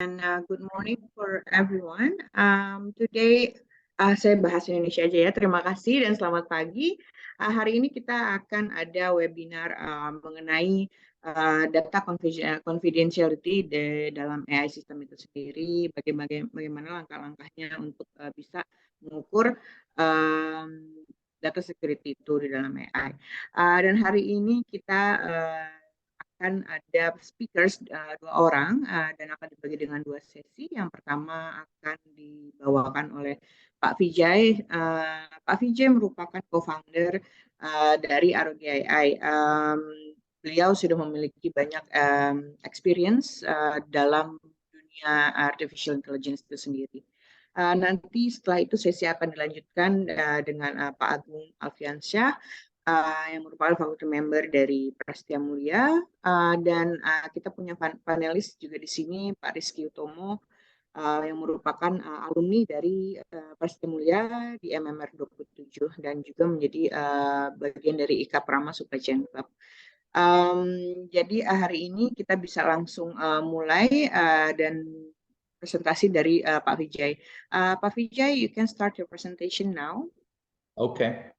And good morning for everyone. Today saya bahas Indonesia aja ya. Terima kasih dan selamat pagi. Hari ini kita akan ada webinar mengenai data confidentiality di dalam AI system itu sendiri. Bagaimana langkah-langkahnya untuk bisa mengukur data security itu di dalam AI. Dan hari ini kita akan ada speakers dua orang dan akan dibagi dengan dua sesi. Yang pertama akan dibawakan oleh Pak Vijay. Pak Vijay merupakan co-founder dari Arogya.AI. Beliau sudah memiliki banyak experience dalam dunia artificial intelligence itu sendiri. Nanti setelah itu sesi akan dilanjutkan dengan Pak Agung Alfiansyah yang merupakan faculty member dari Prasetya Mulia, dan kita punya panelis juga di sini Pak Rizky Utomo yang merupakan alumni dari Prasetya Mulia di MMR 27 dan juga menjadi bagian dari IKAPRAMA Supply Chain Club. Jadi hari ini kita bisa langsung mulai dan presentasi dari Pak Vijay. Pak Vijay, you can start your presentation now. Okay.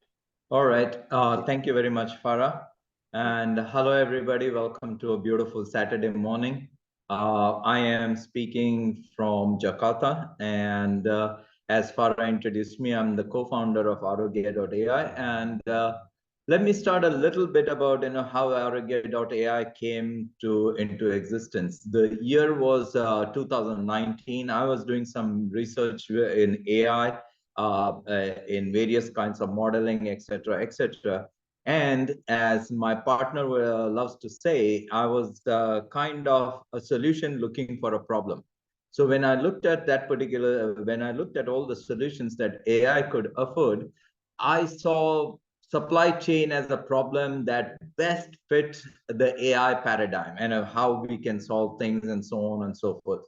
All right. Thank you very much, Farah. And hello, everybody. Welcome to a beautiful Saturday morning. I am speaking from Jakarta. And as Farah introduced me, I'm the co-founder of Arogya.AI. And let me start a little bit about how Arogya.AI came into existence. The year was 2019. I was doing some research in AI. In various kinds of modeling, etc., etc. And as my partner loves to say, I was kind of a solution looking for a problem. So when I looked at when I looked at all the solutions that AI could afford, I saw supply chain as a problem that best fit the AI paradigm and how we can solve things and so on and so forth.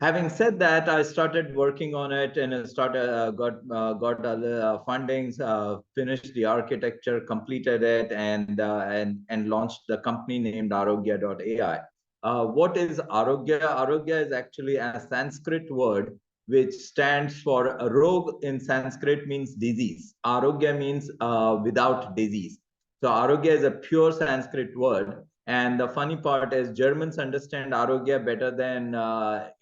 Having said that, I started working on it and got fundings, finished the architecture, completed it, and launched the company named Arogya.AI. What is Arogya? Arogya is actually a Sanskrit word which stands for rog in Sanskrit means disease. Arogya means without disease. So Arogya is a pure Sanskrit word. And the funny part is Germans understand Arogya better than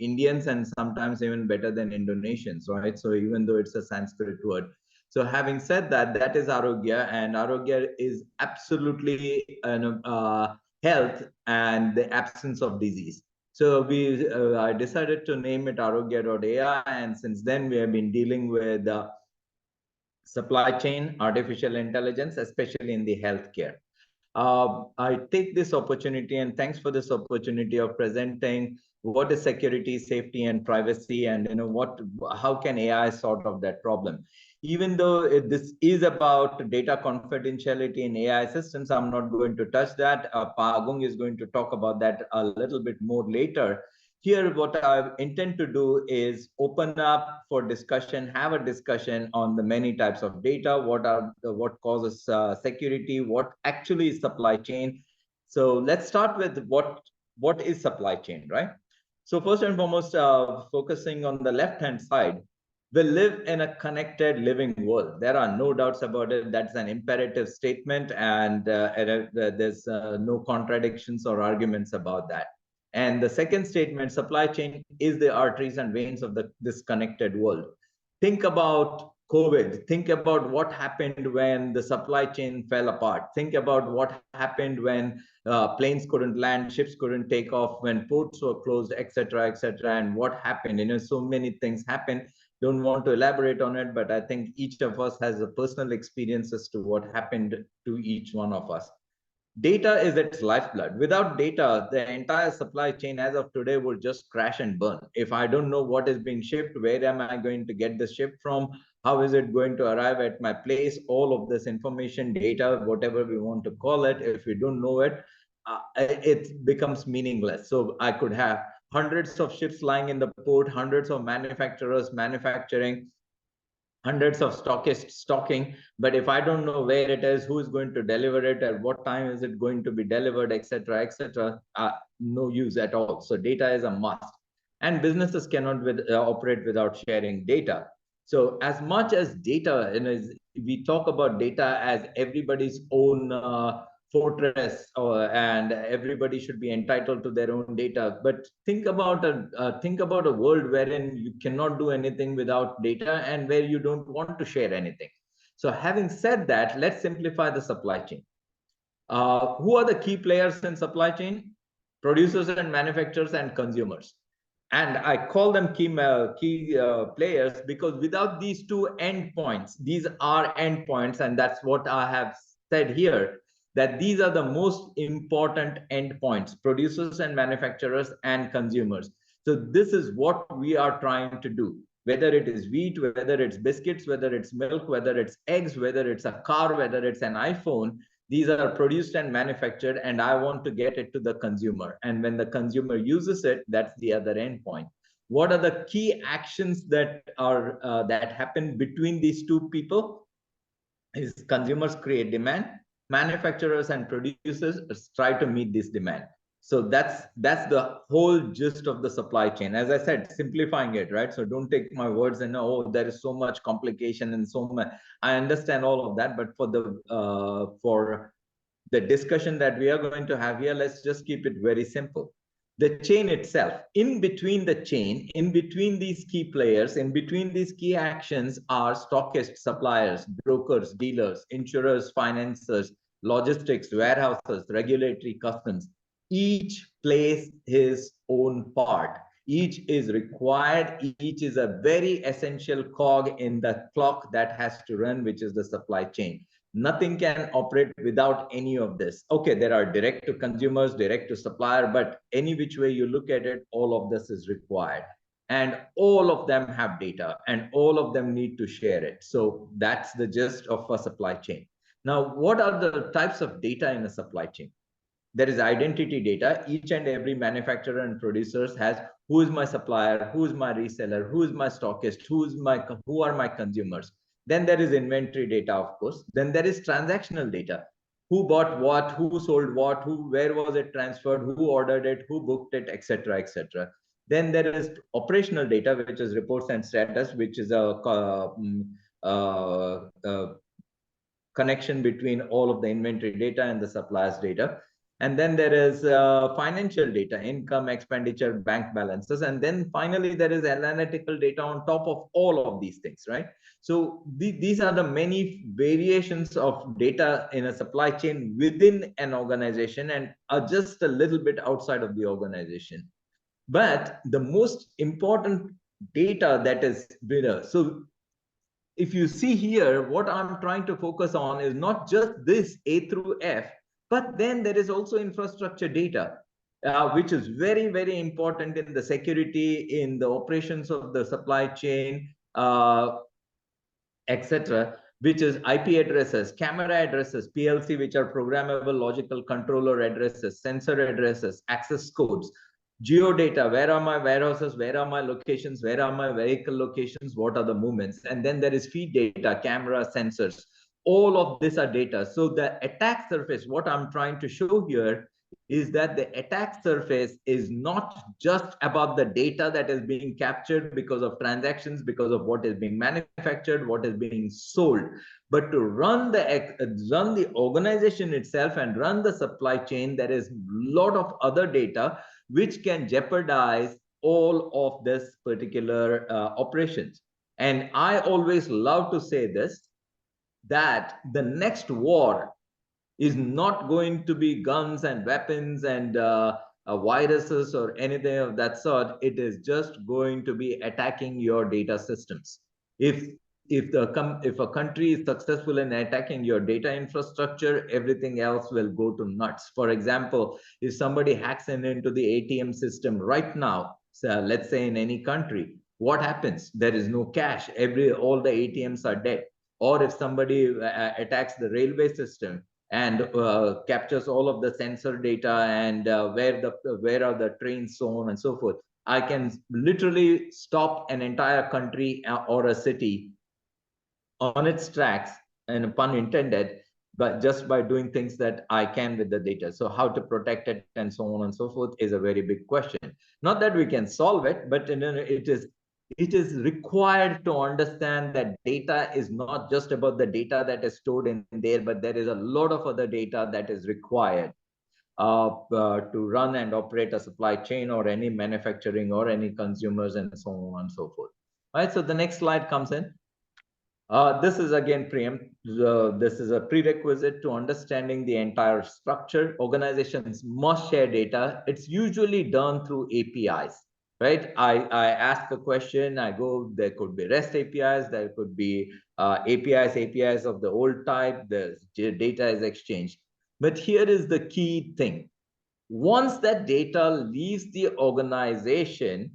Indians and sometimes even better than Indonesians, right? So even though it's a Sanskrit word. So having said that, that is Arogya, and Arogya is absolutely health and the absence of disease. So I decided to name it Arogya.AI, and since then we have been dealing with supply chain, artificial intelligence, especially in the healthcare. I take this opportunity, and thanks for this opportunity of presenting what is security, safety, and privacy, and how can AI sort of that problem. Even though this is about data confidentiality in AI systems, I'm not going to touch that. Pa Agung is going to talk about that a little bit more later. Here, what I intend to do is open up for discussion, have a discussion on the many types of data, what causes security, what actually is supply chain. So let's start with what is supply chain, right? So first and foremost, focusing on the left-hand side, we live in a connected living world. There are no doubts about it. That's an imperative statement, and there's no contradictions or arguments about that. And the second statement, supply chain is the arteries and veins of this connected world. Think about COVID. Think about what happened when the supply chain fell apart. Think about what happened when planes couldn't land, ships couldn't take off, when ports were closed, etc., etc., and what happened. So many things happened. Don't want to elaborate on it, but I think each of us has a personal experience as to what happened to each one of us. Data is its lifeblood. Without data, the entire supply chain as of today would just crash and burn. If I don't know what is being shipped, where am I going to get the ship from? How is it going to arrive at my place? All of this information, data, whatever we want to call it, if we don't know it, it becomes meaningless. So I could have hundreds of ships lying in the port, hundreds of manufacturers manufacturing, hundreds of stockists stocking, but if I don't know where it is, who is going to deliver it, at what time is it going to be delivered, etc., etc., no use at all. So data is a must. and businesses cannot operate without sharing data. So as much as data, we talk about data as everybody's own fortress, and everybody should be entitled to their own data. But think about a world wherein you cannot do anything without data, and where you don't want to share anything. So having said that, let's simplify the supply chain. Who are the key players in supply chain? Producers and manufacturers and consumers. And I call them key players because without these two endpoints, these are endpoints, and that's what I have said here, that these are the most important endpoints: producers and manufacturers and consumers. So this is what we are trying to do. Whether it is wheat, whether it's biscuits, whether it's milk, whether it's eggs, whether it's a car, whether it's an iPhone, these are produced and manufactured, and I want to get it to the consumer. And when the consumer uses it, that's the other endpoint. What are the key actions that happen between these two people? Is consumers create demand, manufacturers and producers try to meet this demand. So that's the whole gist of the supply chain. As I said, simplifying it, right? So don't take my words and oh, there is so much complication and so much. I understand all of that, but for the discussion that we are going to have here, let's just keep it very simple. The chain itself, in between the chain, in between these key players, in between these key actions are stockists, suppliers, brokers, dealers, insurers, financiers, logistics, warehouses, regulatory, customs. Each plays his own part. Each is required. Each is a very essential cog in the clock that has to run, which is the supply chain. Nothing can operate without any of this. Okay, there are direct to consumers, direct to supplier, but any which way you look at it, all of this is required. And all of them have data, and all of them need to share it. So that's the gist of a supply chain. Now, what are the types of data in a supply chain? There is identity data. Each and every manufacturer and producers has who is my supplier, who is my reseller, who is my stockist, who are my consumers. Then there is inventory data, of course. Then there is transactional data. Who bought what, who sold what, where was it transferred, who ordered it, who booked it, etc., etc. Then there is operational data, which is reports and status, which is a connection between all of the inventory data and the suppliers data. And then there is financial data, income, expenditure, bank balances. And then finally, there is analytical data on top of all of these things, right? So these are the many variations of data in a supply chain within an organization and are just a little bit outside of the organization. But the most important data that is there. So if you see here, what I'm trying to focus on is not just this A through F, but then there is also infrastructure data, which is very, very important in the security, in the operations of the supply chain, etc., which is IP addresses, camera addresses, PLC, which are programmable logical controller addresses, sensor addresses, access codes, geodata, where are my warehouses, where are my locations, where are my vehicle locations, what are the movements. And then there is feed data, camera, sensors. All of these are data. So the attack surface, what I'm trying to show here is that the attack surface is not just about the data that is being captured because of transactions, because of what is being manufactured, what is being sold, but to run the organization itself and run the supply chain, there is a lot of other data which can jeopardize all of this particular operations. And I always love to say this, that the next war is not going to be guns and weapons and viruses or anything of that sort. It is just going to be attacking your data systems. If if a country is successful in attacking your data infrastructure, everything else will go to nuts. For example, if somebody hacks into the ATM system right now, so let's say in any country, what happens? There is no cash. All the ATMs are dead. Or if somebody attacks the railway system and captures all of the sensor data and where are the trains, so on and so forth, I can literally stop an entire country or a city on its tracks, and pun intended, but just by doing things that I can with the data. So how to protect it and so on and so forth is a very big question. Not that we can solve it, but it is required to understand that data is not just about the data that is stored in there, but there is a lot of other data that is required to run and operate a supply chain or any manufacturing or any consumers and so on and so forth. Right. So the next slide comes in. This is again this is a prerequisite to understanding the entire structure. Organizations must share data. It's usually done through APIs, right? I ask a question, I go, there could be REST APIs, there could be APIs of the old type, the data is exchanged. But here is the key thing. Once that data leaves the organization,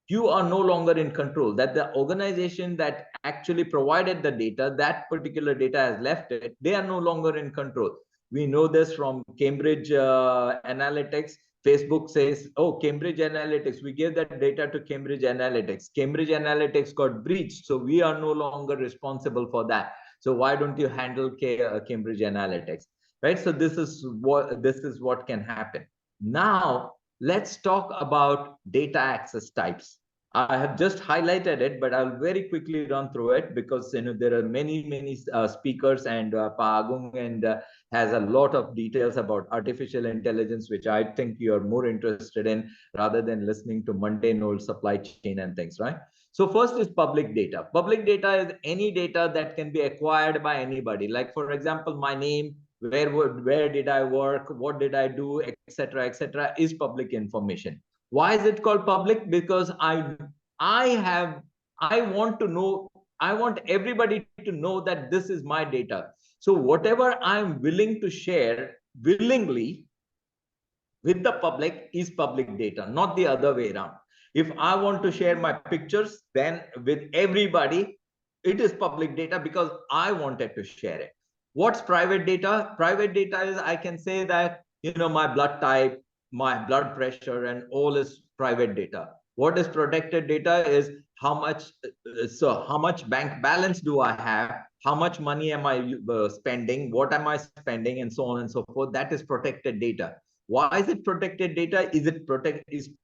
you are no longer in control. That the organization that actually provided the data, that particular data has left it, they are no longer in control. We know this from Cambridge Analytics. Facebook says, oh, Cambridge Analytics, we gave that data to Cambridge Analytics. Cambridge Analytics got breached, so we are no longer responsible for that. So why don't you handle Cambridge Analytics, right? So this is what can happen. Now let's talk about data access types. I have just highlighted it, but I'll very quickly run through it because there are many speakers, and Pagung and has a lot of details about artificial intelligence, which I think you are more interested in rather than listening to mundane old supply chain and things, right? So first is public data. Public data is any data that can be acquired by anybody. Like for example, my name, where did I work, what did I do, etc., is public information. Why is it called public? Because I want to know, I want everybody to know that this is my data. So whatever I'm willing to share willingly with the public is public data, not the other way around. If I want to share my pictures, then with everybody, it is public data because I wanted to share it. What's private data? Private data is, I can say that, my blood type, my blood pressure, and all is private data. What is protected data is how much bank balance do I have? How much money am I spending? What am I spending? And so on and so forth. That is protected data. Why is it protected data? Is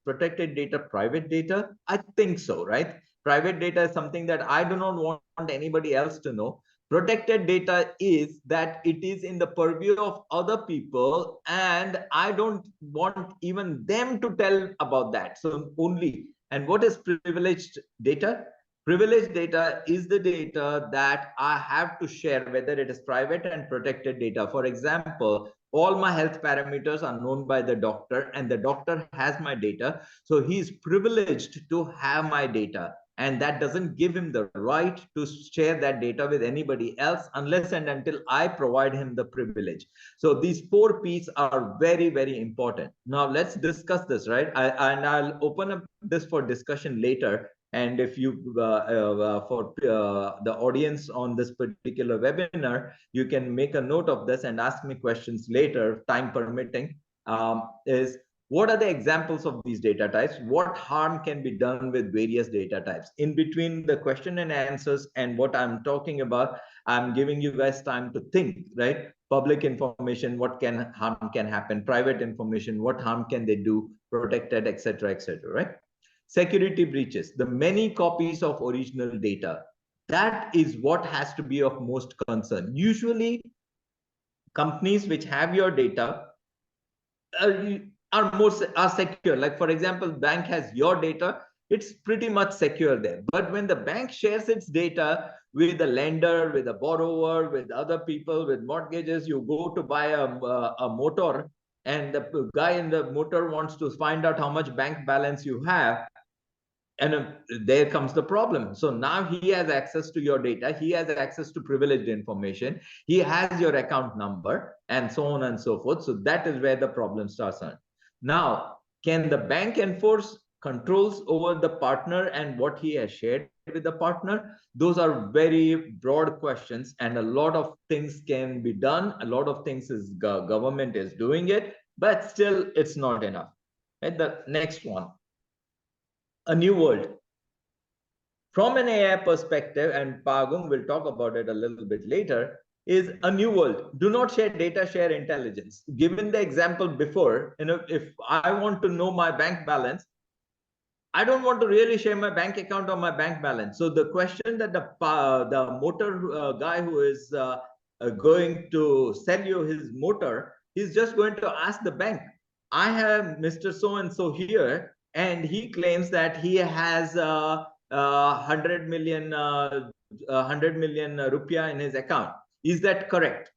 protected data private data? I think so, right? Private data is something that I do not want anybody else to know. Protected data is that it is in the purview of other people, and I don't want even them to tell about that. So only, and what is privileged data? Privileged data is the data that I have to share, whether it is private and protected data. For example, all my health parameters are known by the doctor, and the doctor has my data. So he's privileged to have my data. And that doesn't give him the right to share that data with anybody else unless and until I provide him the privilege. So these 4 P's are very, very important. Now let's discuss this, right? And I'll open up this for discussion later. And if you, for the audience on this particular webinar, you can make a note of this and ask me questions later, time permitting, is what are the examples of these data types? What harm can be done with various data types? In between the question and answers and what I'm talking about, I'm giving you guys time to think, right? Public information, what harm can happen? Private information, what harm can they do? Protected, etc., right? Security breaches, the many copies of original data. That is what has to be of most concern. Usually, companies which have your data are secure. Like for example, bank has your data, it's pretty much secure there. But when the bank shares its data with a lender, with a borrower, with other people, with mortgages, you go to buy a motor, and the guy in the motor wants to find out how much bank balance you have, and there comes the problem. So now he has access to your data, he has access to privileged information, he has your account number, and so on and so forth. So that is where the problem starts on. Now, can the bank enforce controls over the partner and what he has shared with the partner? Those are very broad questions, and a lot of things can be done. A lot of things is government is doing it, but still it's not enough. And the next one, a new world. From an AI perspective, and Pagung will talk about it a little bit later, is a new world. Do not share data, share intelligence. Given the example before, if I want to know my bank balance, I don't want to really share my bank account or my bank balance. So the question that the motor guy who is going to sell you his motor, he's just going to ask the bank. I have Mr. So and so here, and he claims that he has 100 million rupiah in his account. Is that correct?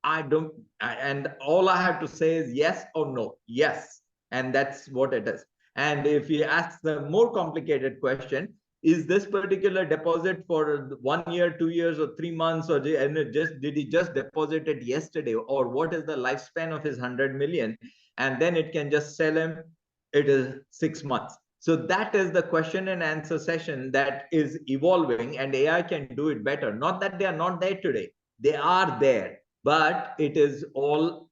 I don't, and all I have to say is yes or no. Yes. And that's what it is. And if you ask the more complicated question, is this particular deposit for 1 year, 2 years, or 3 months, or did he just deposit it yesterday, or what is the lifespan of his 100 million? And then it can just sell him, it is 6 months. So that is the question and answer session that is evolving, and AI can do it better. Not that they are not there today, they are there, but it is all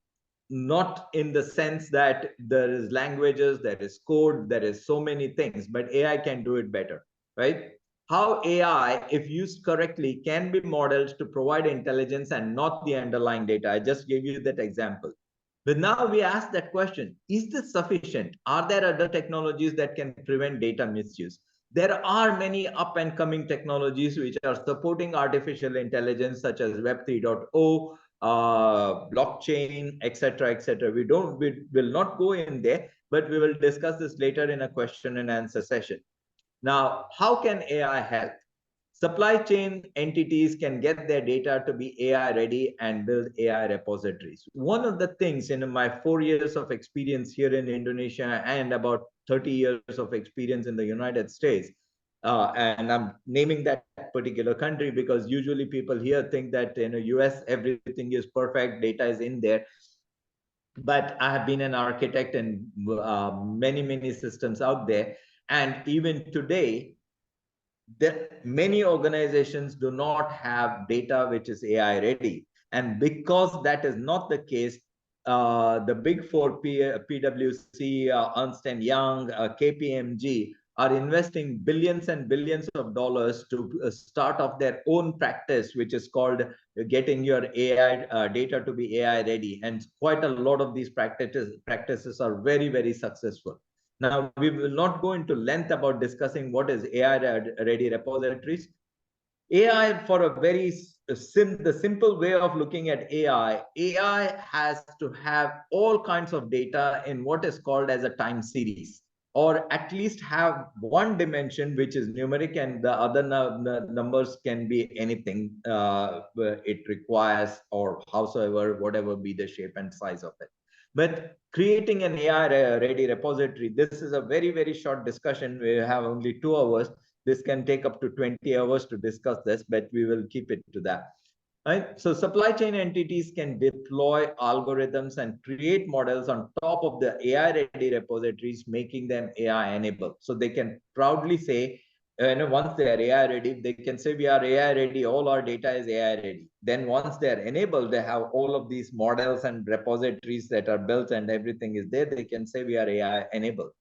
not in the sense that there is languages, there is code, there is so many things, but AI can do it better, right? How AI, if used correctly, can be modeled to provide intelligence and not the underlying data. I just gave you that example. But now we ask that question, is this sufficient? Are there other technologies that can prevent data misuse? There are many up and coming technologies which are supporting artificial intelligence, such as Web 3.0, blockchain, etc., etc. We will not go in there, but we will discuss this later in a question and answer session. Now, how can AI help? Supply chain entities can get their data to be AI ready and build AI repositories. One of the things in my 4 years of experience here in Indonesia and about 30 years of experience in the United States, and I'm naming that particular country because usually people here think that in the US everything is perfect, data is in there. But I have been an architect in many systems out there, and even today, many organizations do not have data which is AI ready. And because that is not the case, the big four, PwC, Ernst & Young, KPMG, are investing billions and billions of dollars to start off their own practice, which is called getting your AI data to be AI ready. And quite a lot of these practices are very successful. Now, we will not go into length about discussing what is AI-ready repositories. AI, for a very the simple way of looking at AI has to have all kinds of data in what is called as a time series, or at least have one dimension which is numeric, and the other numbers can be anything it requires, or howsoever, whatever be the shape and size of it. But creating an AI-ready repository, this is a very short discussion. We have only 2 hours. This can take up to 20 hours to discuss this, but we will keep it to that. Right? So supply chain entities can deploy algorithms and create models on top of the AI-ready repositories, making them AI-enabled. So they can proudly say, once they are AI ready, they can say we are AI ready, all our data is AI ready. Then once they are enabled, they have all of these models and repositories that are built and everything is there. They can say we are AI enabled.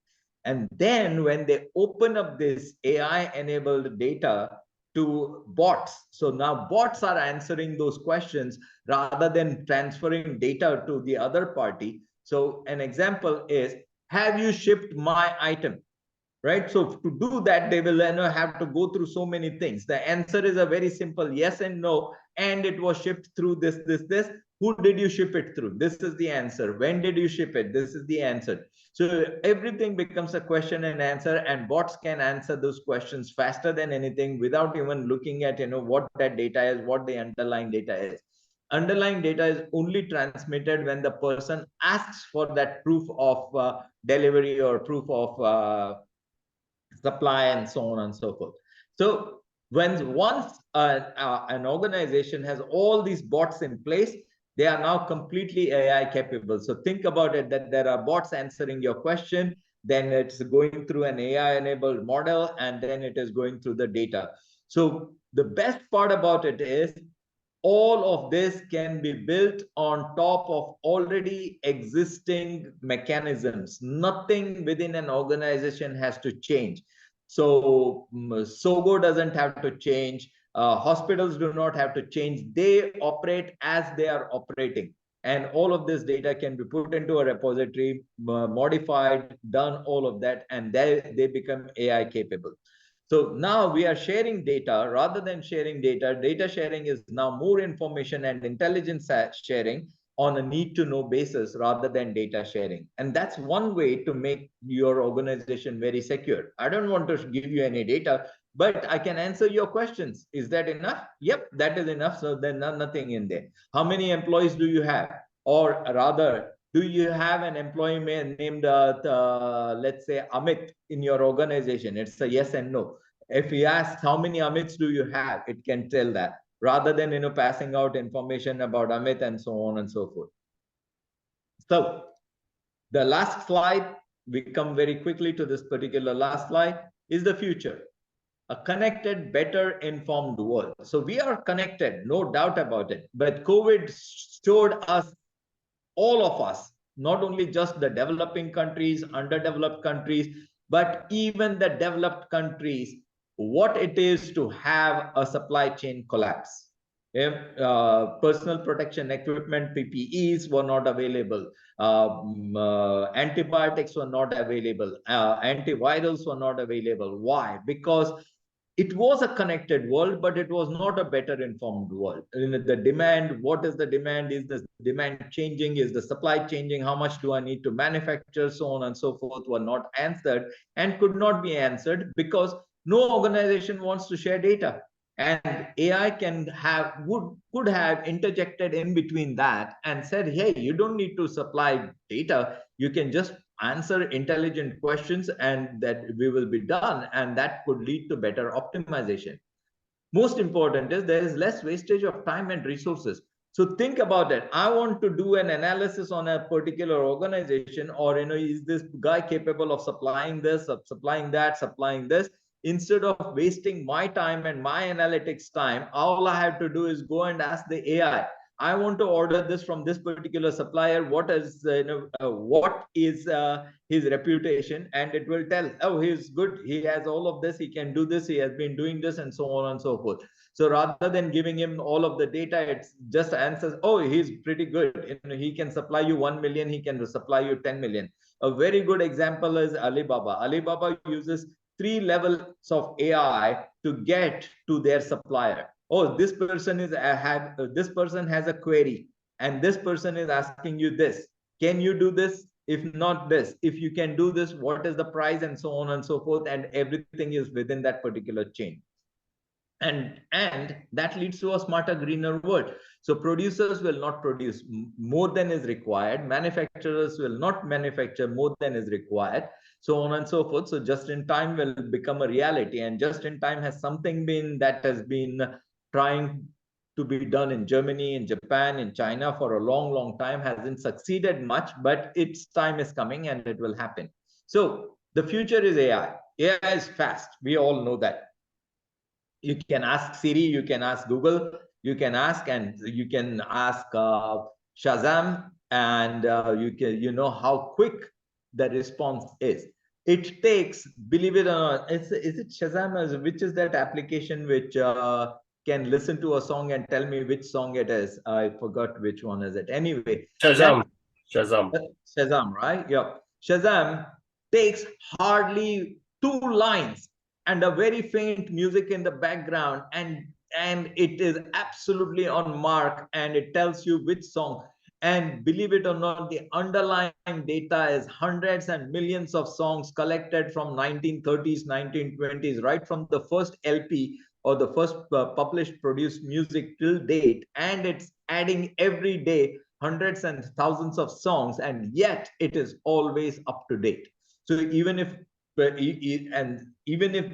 And then when they open up this AI enabled data to bots, so now bots are answering those questions rather than transferring data to the other party. So an example is, have you shipped my item? Right? So to do that, they will have to go through so many things. The answer is a very simple yes and no, and it was shipped through this. Who did you ship it through? This is the answer. When did you ship it? This is the answer. So everything becomes a question and answer, and bots can answer those questions faster than anything without even looking at what that data is, what the underlying data is. Underlying data is only transmitted when the person asks for that proof of delivery or proof of supply, and so on and so forth. So once an organization has all these bots in place, they are now completely AI capable. So think about it, that there are bots answering your question, then it's going through an AI enabled model, and then it is going through the data. So the best part about it is all of this can be built on top of already existing mechanisms. Nothing within an organization has to change. So SOGO doesn't have to change. Hospitals do not have to change. They operate as they are operating. And all of this data can be put into a repository, modified, done all of that, and they become AI capable. So now we are sharing data rather than sharing data. Data sharing is now more information and intelligence sharing on a need to know basis rather than data sharing. And that's one way to make your organization very secure. I don't want to give you any data, but I can answer your questions. Is that enough? Yep, that is enough. So then nothing in there. How many employees do you have? Or rather, do you have an employee named, let's say, Amit in your organization? It's a yes and no. If he asks how many Amits do you have, it can tell that, rather than passing out information about Amit and so on and so forth. So the last slide, we come very quickly to this particular last slide, is the future. A connected, better informed world. So we are connected, no doubt about it. But COVID showed us, all of us, not only just the developing countries, underdeveloped countries, but even the developed countries, what it is to have a supply chain collapse. If personal protection equipment, PPEs were not available, antibiotics were not available, antivirals were not available. Why? Because it was a connected world, but it was not a better informed world. The demand, what is the demand? Is the demand changing? Is the supply changing? How much do I need to manufacture? So on and so forth were not answered and could not be answered because no organization wants to share data. And AI could have interjected in between that and said, hey, you don't need to supply data. You can just answer intelligent questions and that we will be done. And that could lead to better optimization. Most important is there is less wastage of time and resources. So think about it. I want to do an analysis on a particular organization, or is this guy capable of supplying this, of supplying that, supplying this? Instead of wasting my time and my analytics time, all I have to do is go and ask the AI. I want to order this from this particular supplier. What is his reputation? And it will tell, oh, he's good. He has all of this. He can do this. He has been doing this, and so on and so forth. So rather than giving him all of the data, it just answers, oh, he's pretty good. He can supply you 1 million. He can supply you 10 million. A very good example is Alibaba. Alibaba uses 3 levels of AI to get to their supplier. Oh, this person this person has a query, and this person is asking you this. Can you do this? If not this, if you can do this, what is the price, and so on and so forth, and everything is within that particular chain. And that leads to a smarter, greener world. So producers will not produce more than is required, manufacturers will not manufacture more than is required, so on and so forth. So just in time will become a reality, and just in time has something been that has been trying to be done in Germany, in Japan, in China for a long time, hasn't succeeded much, but its time is coming and it will happen. So the future is AI. AI is fast, we all know that. You can ask Siri, you can ask Google, you can ask Shazam, and you know how quick the response is. It takes, believe it or not, is it Shazam, which is that application which can listen to a song and tell me which song it is? I forgot which one is it. Anyway, Shazam. Shazam, right? Yeah. Shazam takes hardly 2 lines and a very faint music in the background, and it is absolutely on mark, and it tells you which song. And believe it or not, the underlying data is hundreds and millions of songs collected from 1930s, 1920s, right from the first LP or the first published produced music till date, and it's adding every day hundreds and thousands of songs, and yet it is always up to date. So even if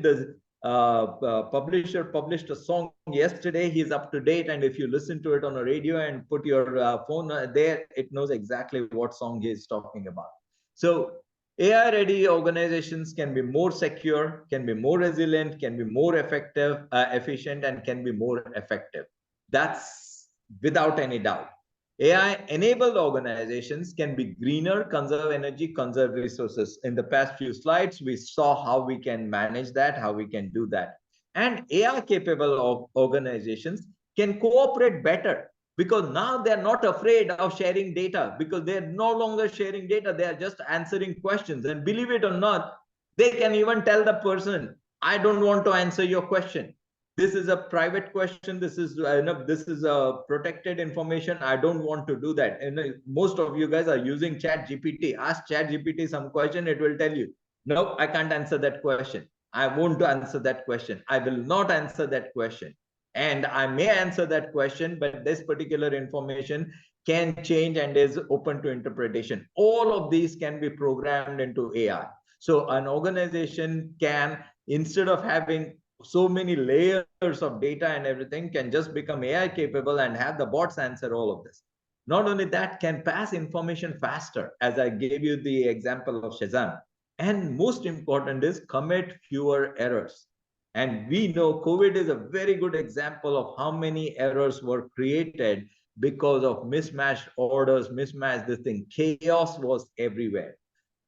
the publisher published a song yesterday, he's up to date, and if you listen to it on a radio and put your phone there, it knows exactly what song he is talking about. So AI ready organizations can be more secure, can be more resilient, can be more effective, efficient, and can be more effective. That's without any doubt. AI-enabled organizations can be greener, conserve energy, conserve resources. In the past few slides, we saw how we can manage that, how we can do that. And AI capable of organizations can cooperate better because now they're not afraid of sharing data because they're no longer sharing data. They are just answering questions. And believe it or not, they can even tell the person, I don't want to answer your question. This is a private question. This is this is a protected information. I don't want to do that. And most of you guys are using Chat GPT. Ask Chat GPT some question, it will tell you, no, I can't answer that question. I won't answer that question. I will not answer that question. And I may answer that question, but this particular information can change and is open to interpretation. All of these can be programmed into AI. So an organization can, instead of having so many layers of data and everything, can just become AI capable and have the bots answer all of this. Not only that, can pass information faster, as I gave you the example of Shazam. And most important is commit fewer errors. And we know COVID is a very good example of how many errors were created because of mismatched orders, mismatched this thing. Chaos was everywhere.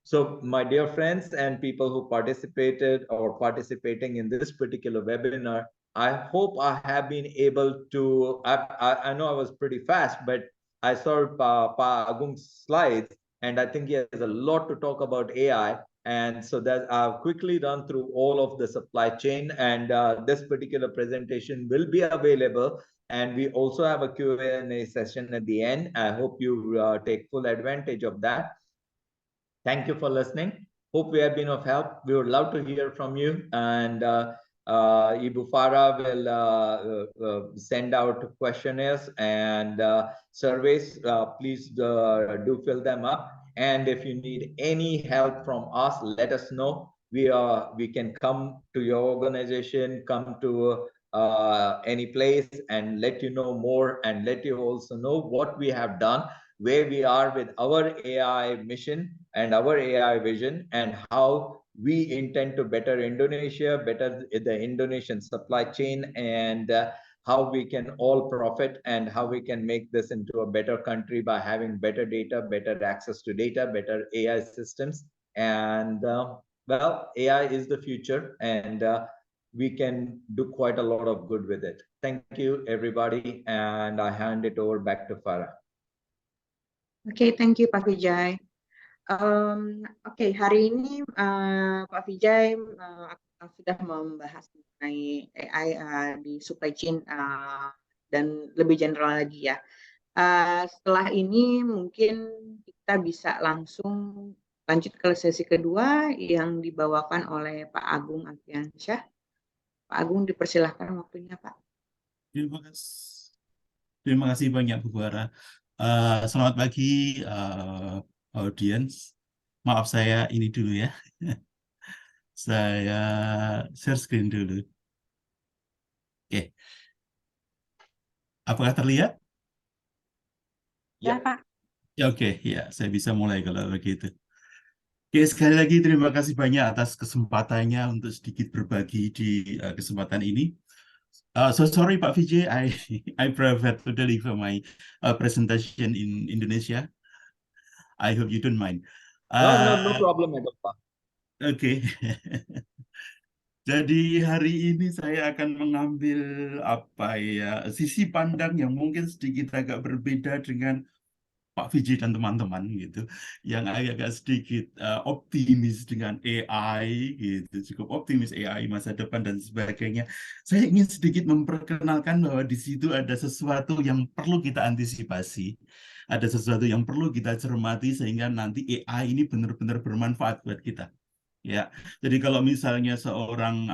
So my dear friends and people who participated or participating in this particular webinar, I hope I have been able to, I know I was pretty fast, but I saw Pa Agung's slides, and I think he has a lot to talk about AI. And so that I'll quickly run through all of the supply chain, and this particular presentation will be available. And we also have a Q&A session at the end. I hope you take full advantage of that. Thank you for listening. Hope we have been of help. We would love to hear from you. And Ibu Farah will send out questionnaires and surveys. Please do fill them up. And if you need any help from us, let us know. We can come to your organization, come to any place and let you know more, and let you also know what we have done, where we are with our AI mission and our AI vision, and how we intend to better Indonesia, better the Indonesian supply chain, and how we can all profit, and how we can make this into a better country by having better data, better access to data, better AI systems. And well, AI is the future, and we can do quite a lot of good with it. Thank you, everybody. And I hand it over back to Farah. Oke, thank you Pak Vijay. Oke, hari ini Pak Vijay sudah membahas mengenai AI di supply chain dan lebih general lagi ya. Setelah ini mungkin kita bisa langsung lanjut ke sesi kedua yang dibawakan oleh Pak Agung Alfiansyah. Pak Agung, dipersilahkan waktunya, Pak. Terima kasih banyak Bu Bara. Selamat pagi audiens. Maaf saya ini dulu ya. Saya share screen dulu. Oke. Apakah terlihat? Ya, Pak. Ya, oke, ya, saya bisa mulai kalau begitu. Oke, sekali lagi terima kasih banyak atas kesempatannya untuk sedikit berbagi di kesempatan ini. So sorry Pak Vijay, I prefer to deliver my presentation in Indonesia. I hope you don't mind. No problem at all, Pak. Oke. Jadi hari ini saya akan mengambil sisi pandang yang mungkin sedikit agak berbeda dengan Pak Vijay dan teman-teman gitu, yang agak sedikit optimis dengan AI gitu, cukup optimis AI masa depan dan sebagainya. Saya ingin sedikit memperkenalkan bahwa di situ ada sesuatu yang perlu kita antisipasi, ada sesuatu yang perlu kita cermati sehingga nanti AI ini benar-benar bermanfaat buat kita. Ya, jadi kalau misalnya seorang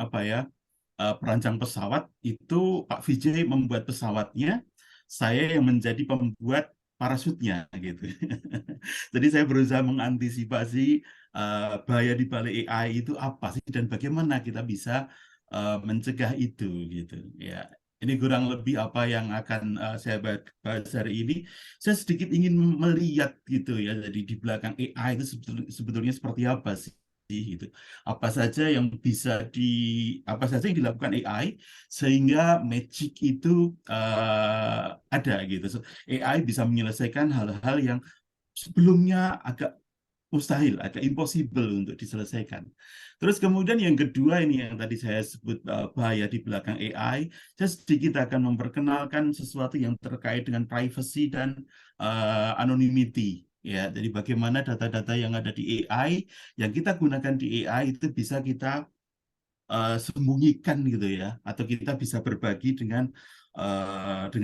perancang pesawat itu Pak Vijay membuat pesawatnya, saya yang menjadi pembuat parasutnya gitu. Jadi saya berusaha mengantisipasi bahaya di balik AI itu apa sih dan bagaimana kita bisa mencegah itu gitu. Ya, ini kurang lebih apa yang akan saya bahas hari ini. Saya sedikit ingin melihat gitu ya. Jadi di belakang AI itu sebetulnya seperti apa sih? Gitu. Apa saja yang dilakukan AI sehingga magic itu ada gitu. So, AI bisa menyelesaikan hal-hal yang sebelumnya agak mustahil, agak impossible untuk diselesaikan. Terus kemudian yang kedua ini yang tadi saya sebut bahaya di belakang AI, saya sedikit akan memperkenalkan sesuatu yang terkait dengan privacy dan anonymity. Ya, jadi bagaimana data-data yang ada di AI, yang kita gunakan di AI itu bisa kita sembunyikan gitu ya, atau kita bisa berbagi dengan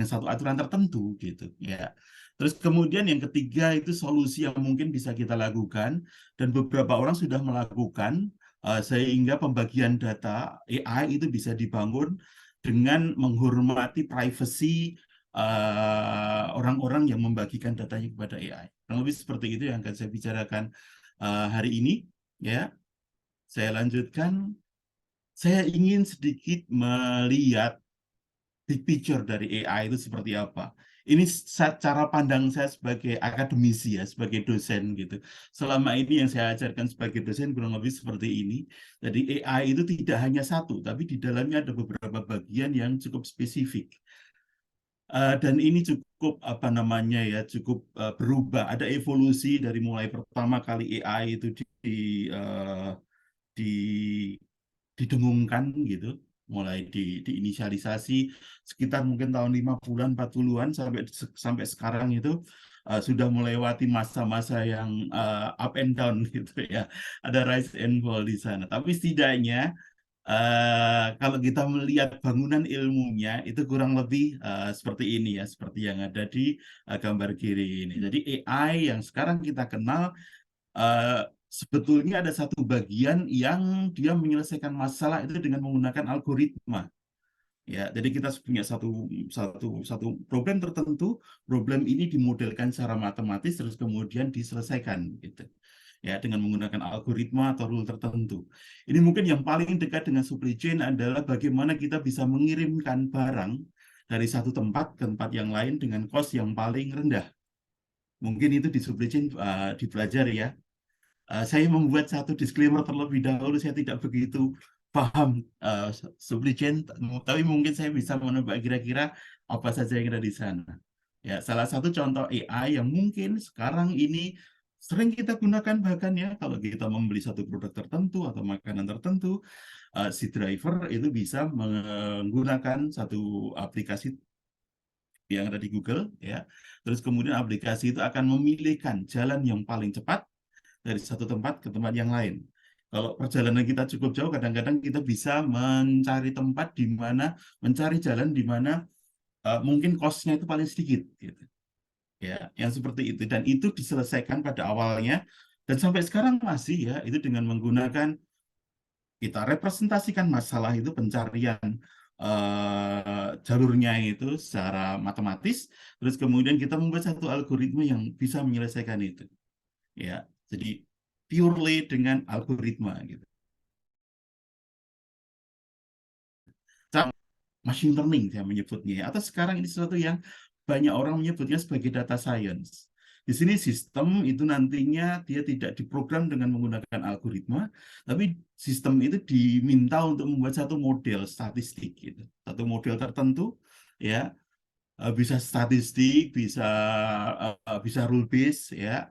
satu aturan tertentu gitu ya. Terus kemudian yang ketiga itu solusi yang mungkin bisa kita lakukan dan beberapa orang sudah melakukan sehingga pembagian data AI itu bisa dibangun dengan menghormati privacy orang-orang yang membagikan datanya kepada AI. Kurang lebih seperti itu yang akan saya bicarakan hari ini ya. Saya lanjutkan. Saya ingin sedikit melihat big picture dari AI itu seperti apa. Ini cara pandang saya sebagai akademisi ya, sebagai dosen gitu. Selama ini yang saya ajarkan sebagai dosen kurang lebih seperti ini. Jadi AI itu tidak hanya satu, tapi di dalamnya ada beberapa bagian yang cukup spesifik. Dan ini cukup apa namanya ya, cukup berubah. Ada evolusi dari mulai pertama kali AI itu di didengungkan gitu, mulai diinisialisasi sekitar mungkin tahun 50-an 40-an sampai sekarang itu sudah melewati masa-masa yang up and down gitu ya. Ada rise and fall di sana. Tapi setidaknya kalau kita melihat bangunan ilmunya itu kurang lebih seperti ini ya, seperti yang ada di gambar kiri ini. Jadi AI yang sekarang kita kenal sebetulnya ada satu bagian yang dia menyelesaikan masalah itu dengan menggunakan algoritma. Ya, jadi kita punya satu problem tertentu, problem ini dimodelkan secara matematis terus kemudian diselesaikan gitu. Ya, dengan menggunakan algoritma atau rule tertentu. Ini mungkin yang paling dekat dengan supply chain adalah bagaimana kita bisa mengirimkan barang dari satu tempat ke tempat yang lain dengan cost yang paling rendah. Mungkin itu di supply chain dipelajari ya. Saya membuat satu disclaimer terlebih dahulu, saya tidak begitu paham supply chain, tapi mungkin saya bisa menebak kira-kira apa saja yang ada di sana. Ya, salah satu contoh AI yang mungkin sekarang ini sering kita gunakan bahkan ya, kalau kita membeli satu produk tertentu atau makanan tertentu, si driver itu bisa menggunakan satu aplikasi yang ada di Google, ya. Terus kemudian aplikasi itu akan memilihkan jalan yang paling cepat dari satu tempat ke tempat yang lain. Kalau perjalanan kita cukup jauh, kadang-kadang kita bisa mencari tempat di mana, mencari jalan di mana mungkin cost-nya itu paling sedikit. Gitu. Ya, yang seperti itu. Dan itu diselesaikan pada awalnya, dan sampai sekarang masih ya, itu dengan menggunakan, kita representasikan masalah itu, pencarian jalurnya itu secara matematis, terus kemudian kita membuat satu algoritma yang bisa menyelesaikan itu. Ya, jadi purely dengan algoritma gitu. Machine learning saya menyebutnya, atau sekarang ini sesuatu yang banyak orang menyebutnya sebagai data science. Di sini sistem itu nantinya dia tidak diprogram dengan menggunakan algoritma, tapi sistem itu diminta untuk membuat satu model statistik gitu. Satu model tertentu ya, bisa statistik, bisa rule base ya,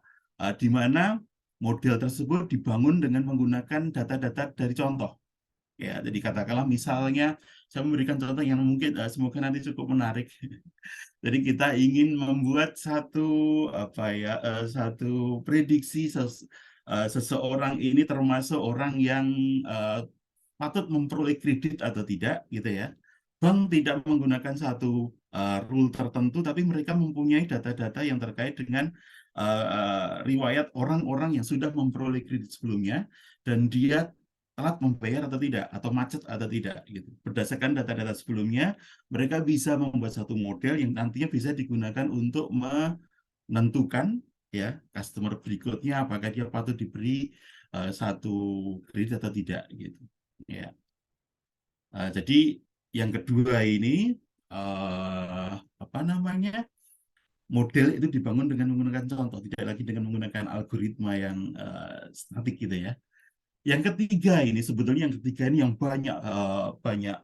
di mana model tersebut dibangun dengan menggunakan data-data dari contoh. Ya, jadi katakanlah misalnya saya memberikan contoh yang mungkin semoga nanti cukup menarik. Jadi kita ingin membuat satu prediksi seseorang ini termasuk orang yang patut memperoleh kredit atau tidak, gitu ya. Bank tidak menggunakan satu rule tertentu, tapi mereka mempunyai data-data yang terkait dengan riwayat orang-orang yang sudah memperoleh kredit sebelumnya dan dia telat membayar atau tidak, atau macet atau tidak, gitu. Berdasarkan data-data sebelumnya, mereka bisa membuat satu model yang nantinya bisa digunakan untuk menentukan ya customer berikutnya apakah dia patut diberi satu kredit atau tidak, gitu. Ya. Jadi yang kedua ini apa namanya, model itu dibangun dengan menggunakan contoh, tidak lagi dengan menggunakan algoritma yang statik gitu ya. Yang ketiga ini sebetulnya yang banyak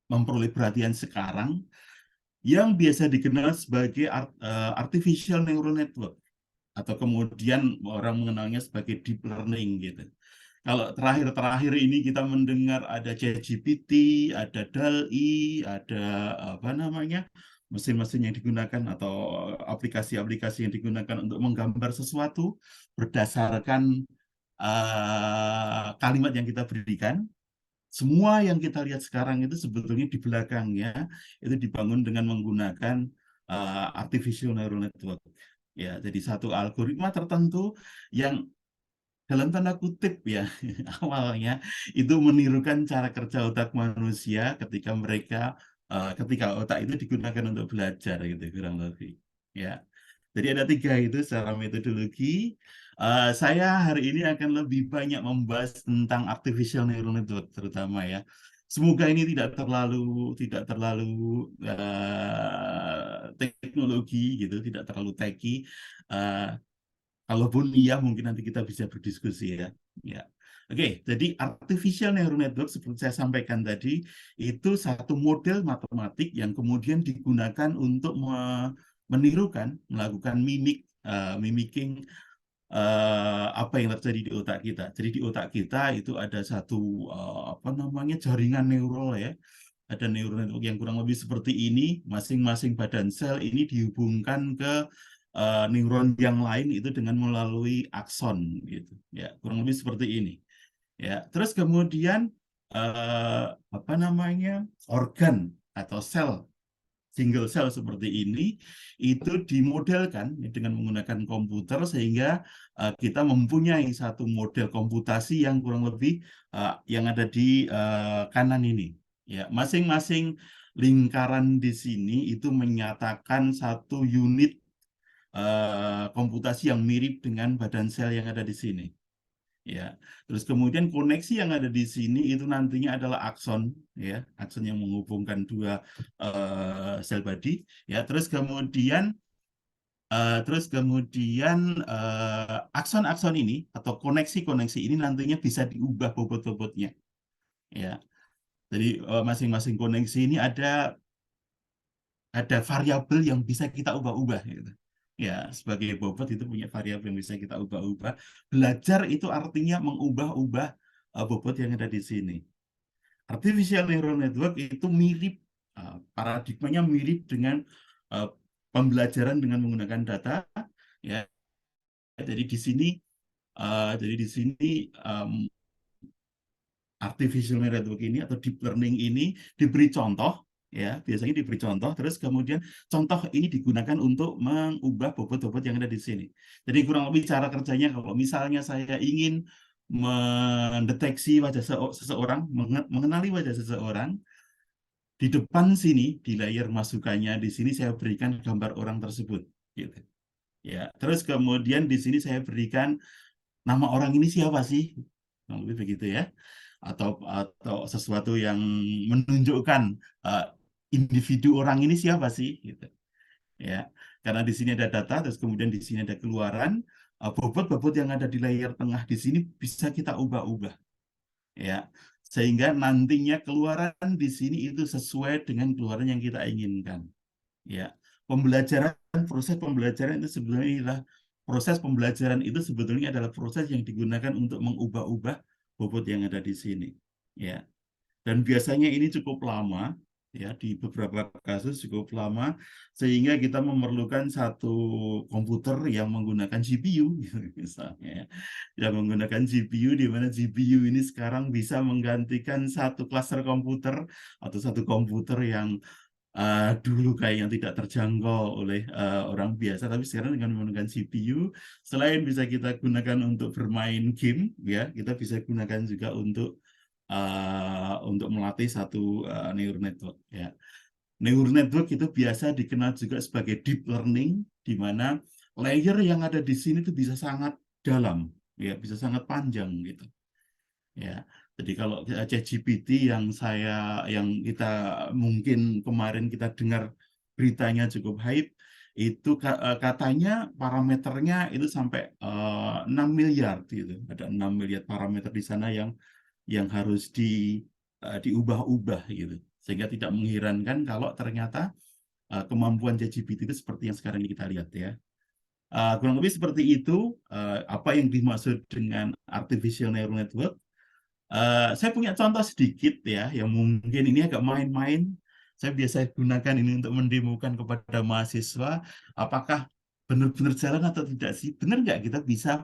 memperoleh perhatian sekarang, yang biasa dikenal sebagai artificial neural network atau kemudian orang mengenalnya sebagai deep learning gitu. Kalau terakhir-terakhir ini kita mendengar ada ChatGPT, ada DALL-E, ada apa namanya mesin-mesin yang digunakan atau aplikasi-aplikasi yang digunakan untuk menggambar sesuatu berdasarkan kalimat yang kita berikan. Semua yang kita lihat sekarang itu sebetulnya di belakangnya itu dibangun dengan menggunakan artificial neural network. Ya, jadi satu algoritma tertentu yang dalam tanda kutip ya awalnya itu menirukan cara kerja otak manusia ketika otak itu digunakan untuk belajar gitu kurang lebih ya. Jadi ada 3 itu secara metodologi. Saya hari ini akan lebih banyak membahas tentang artificial neural network terutama ya. Semoga ini tidak terlalu teknologi gitu, tidak terlalu techy. Uh, Kalaupun iya, mungkin nanti kita bisa berdiskusi ya. Ya. Oke, jadi artificial neural network seperti saya sampaikan tadi, itu satu model matematik yang kemudian digunakan untuk menirukan, melakukan mimicking apa yang terjadi di otak kita. Jadi di otak kita itu ada satu apa namanya jaringan neural ya. Ada neural network yang kurang lebih seperti ini, masing-masing badan sel ini dihubungkan ke neuron yang lain itu dengan melalui akson gitu. Ya, kurang lebih seperti ini. Ya, terus kemudian apa namanya? Organ atau sel single cell seperti ini itu dimodelkan dengan menggunakan komputer sehingga kita mempunyai satu model komputasi yang kurang lebih yang ada di kanan ini. Ya, masing-masing lingkaran di sini itu menyatakan satu unit komputasi yang mirip dengan badan sel yang ada di sini. Ya, terus kemudian koneksi yang ada di sini itu nantinya adalah akson, ya, akson yang menghubungkan 2 sel body. Ya, terus kemudian akson-akson ini atau koneksi-koneksi ini nantinya bisa diubah bobot-bobotnya. Ya, jadi masing-masing koneksi ini ada variabel yang bisa kita ubah-ubah gitu. Ya, sebagai bobot itu punya variabel yang bisa kita ubah-ubah. Belajar itu artinya mengubah-ubah bobot yang ada di sini. Artificial neural network itu mirip, paradigmanya mirip dengan pembelajaran dengan menggunakan data. Ya, jadi di sini, artificial neural network ini atau deep learning ini diberi contoh, ya biasanya diberi contoh, terus kemudian contoh ini digunakan untuk mengubah bobot-bobot yang ada di sini. Jadi kurang lebih cara kerjanya kalau misalnya saya ingin mendeteksi wajah seseorang, mengenali wajah seseorang, di depan sini di layar masukannya di sini saya berikan gambar orang tersebut, gitu. Ya, terus kemudian di sini saya berikan nama orang ini siapa sih, kurang lebih begitu ya. Atau sesuatu yang menunjukkan individu orang ini siapa sih gitu ya, karena di sini ada data terus kemudian di sini ada keluaran, bobot-bobot yang ada di layar tengah di sini bisa kita ubah-ubah ya, sehingga nantinya keluaran di sini itu sesuai dengan keluaran yang kita inginkan ya. Proses pembelajaran itu sebenarnya adalah proses yang digunakan untuk mengubah-ubah bobot yang ada di sini ya. Dan biasanya ini cukup lama ya, di beberapa kasus cukup lama sehingga kita memerlukan satu komputer yang menggunakan GPU misalnya ya. Yang menggunakan GPU di mana GPU ini sekarang bisa menggantikan satu klaster komputer atau satu komputer yang dulu kayaknya tidak terjangkau oleh orang biasa, tapi sekarang dengan menggunakan CPU, selain bisa kita gunakan untuk bermain game, ya kita bisa gunakan juga untuk melatih satu neural network. Ya, neural network itu biasa dikenal juga sebagai deep learning, di mana layer yang ada di sini itu bisa sangat dalam, ya bisa sangat panjang gitu. Ya, jadi kalau ChatGPT yang kita mungkin kemarin kita dengar beritanya cukup hype, itu katanya parameternya itu sampai 6 miliar gitu. Ada 6 miliar parameter di sana yang harus diubah-ubah gitu. Sehingga tidak mengherankan kalau ternyata kemampuan ChatGPT itu seperti yang sekarang ini kita lihat ya. Kurang lebih seperti itu. Apa yang dimaksud dengan artificial neural network? Saya punya contoh sedikit ya, yang mungkin ini agak main-main. Saya biasa gunakan ini untuk mendemokan kepada mahasiswa, apakah benar-benar jalan atau tidak sih? Benar nggak kita bisa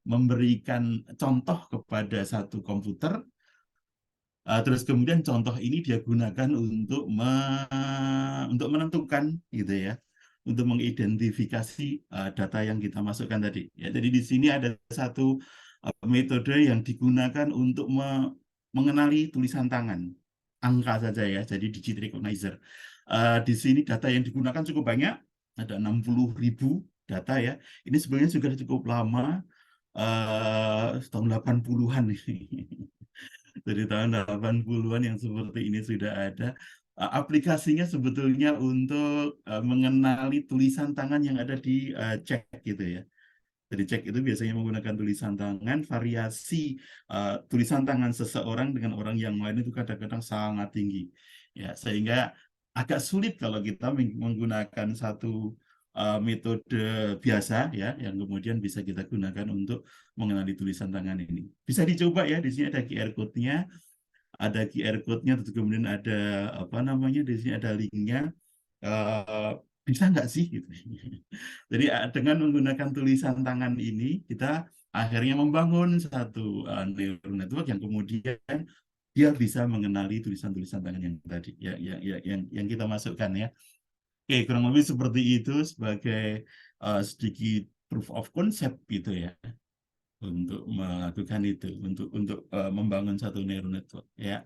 memberikan contoh kepada satu komputer, terus kemudian contoh ini dia gunakan untuk untuk menentukan gitu ya, untuk mengidentifikasi data yang kita masukkan tadi. Ya, jadi di sini ada satu metode yang digunakan untuk mengenali tulisan tangan, angka saja ya, jadi digit recognizer. Di sini data yang digunakan cukup banyak, ada 60.000 data ya. Ini sebenarnya sudah cukup lama, tahun 80-an ini. Dari tahun 80-an yang seperti ini sudah ada. Aplikasinya sebetulnya untuk mengenali tulisan tangan yang ada di cek gitu ya. Jadi cek itu biasanya menggunakan tulisan tangan, variasi tulisan tangan seseorang dengan orang yang lain itu kadang-kadang sangat tinggi. Ya, sehingga agak sulit kalau kita menggunakan satu metode biasa ya, yang kemudian bisa kita gunakan untuk mengenali tulisan tangan ini. Bisa dicoba ya, di sini ada QR code-nya, terus kemudian ada apa namanya, di sini ada linknya. Bisa nggak sih gitu. Jadi dengan menggunakan tulisan tangan ini kita akhirnya membangun satu neural network yang kemudian dia bisa mengenali tulisan-tulisan tangan yang tadi ya, yang kita masukkan ya. Oke, kurang lebih seperti itu sebagai sedikit proof of concept gitu ya, untuk melakukan itu, untuk membangun satu neural network ya.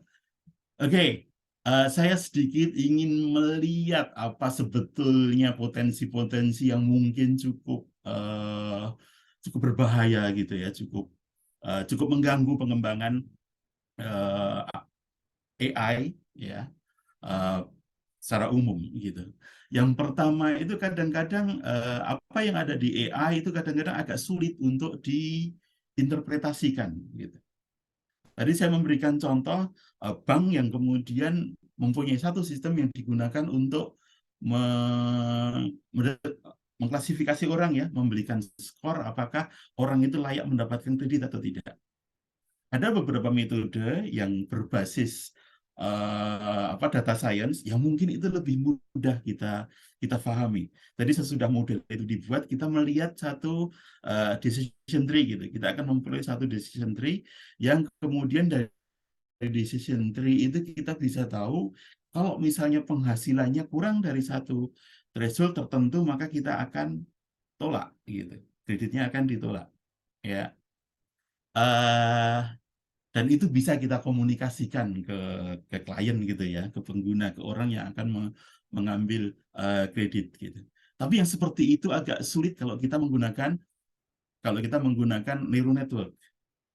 Oke, saya sedikit ingin melihat apa sebetulnya potensi-potensi yang mungkin cukup berbahaya gitu ya, cukup mengganggu pengembangan AI ya, secara umum gitu. Yang pertama itu kadang-kadang apa yang ada di AI itu kadang-kadang agak sulit untuk diinterpretasikan gitu. Tadi saya memberikan contoh bank yang kemudian mempunyai satu sistem yang digunakan untuk mengklasifikasi orang ya, memberikan skor apakah orang itu layak mendapatkan kredit atau tidak. Ada beberapa metode yang berbasis data science yang mungkin itu lebih mudah kita pahami. Jadi sesudah model itu dibuat, kita melihat satu decision tree gitu. Kita akan memperoleh satu decision tree yang kemudian dari decision tree itu kita bisa tahu kalau misalnya penghasilannya kurang dari satu threshold tertentu, maka kita akan tolak gitu. Kreditnya akan ditolak ya. Dan itu bisa kita komunikasikan ke klien gitu ya, ke pengguna, ke orang yang akan mengambil kredit gitu. Tapi yang seperti itu agak sulit kalau kita menggunakan neural network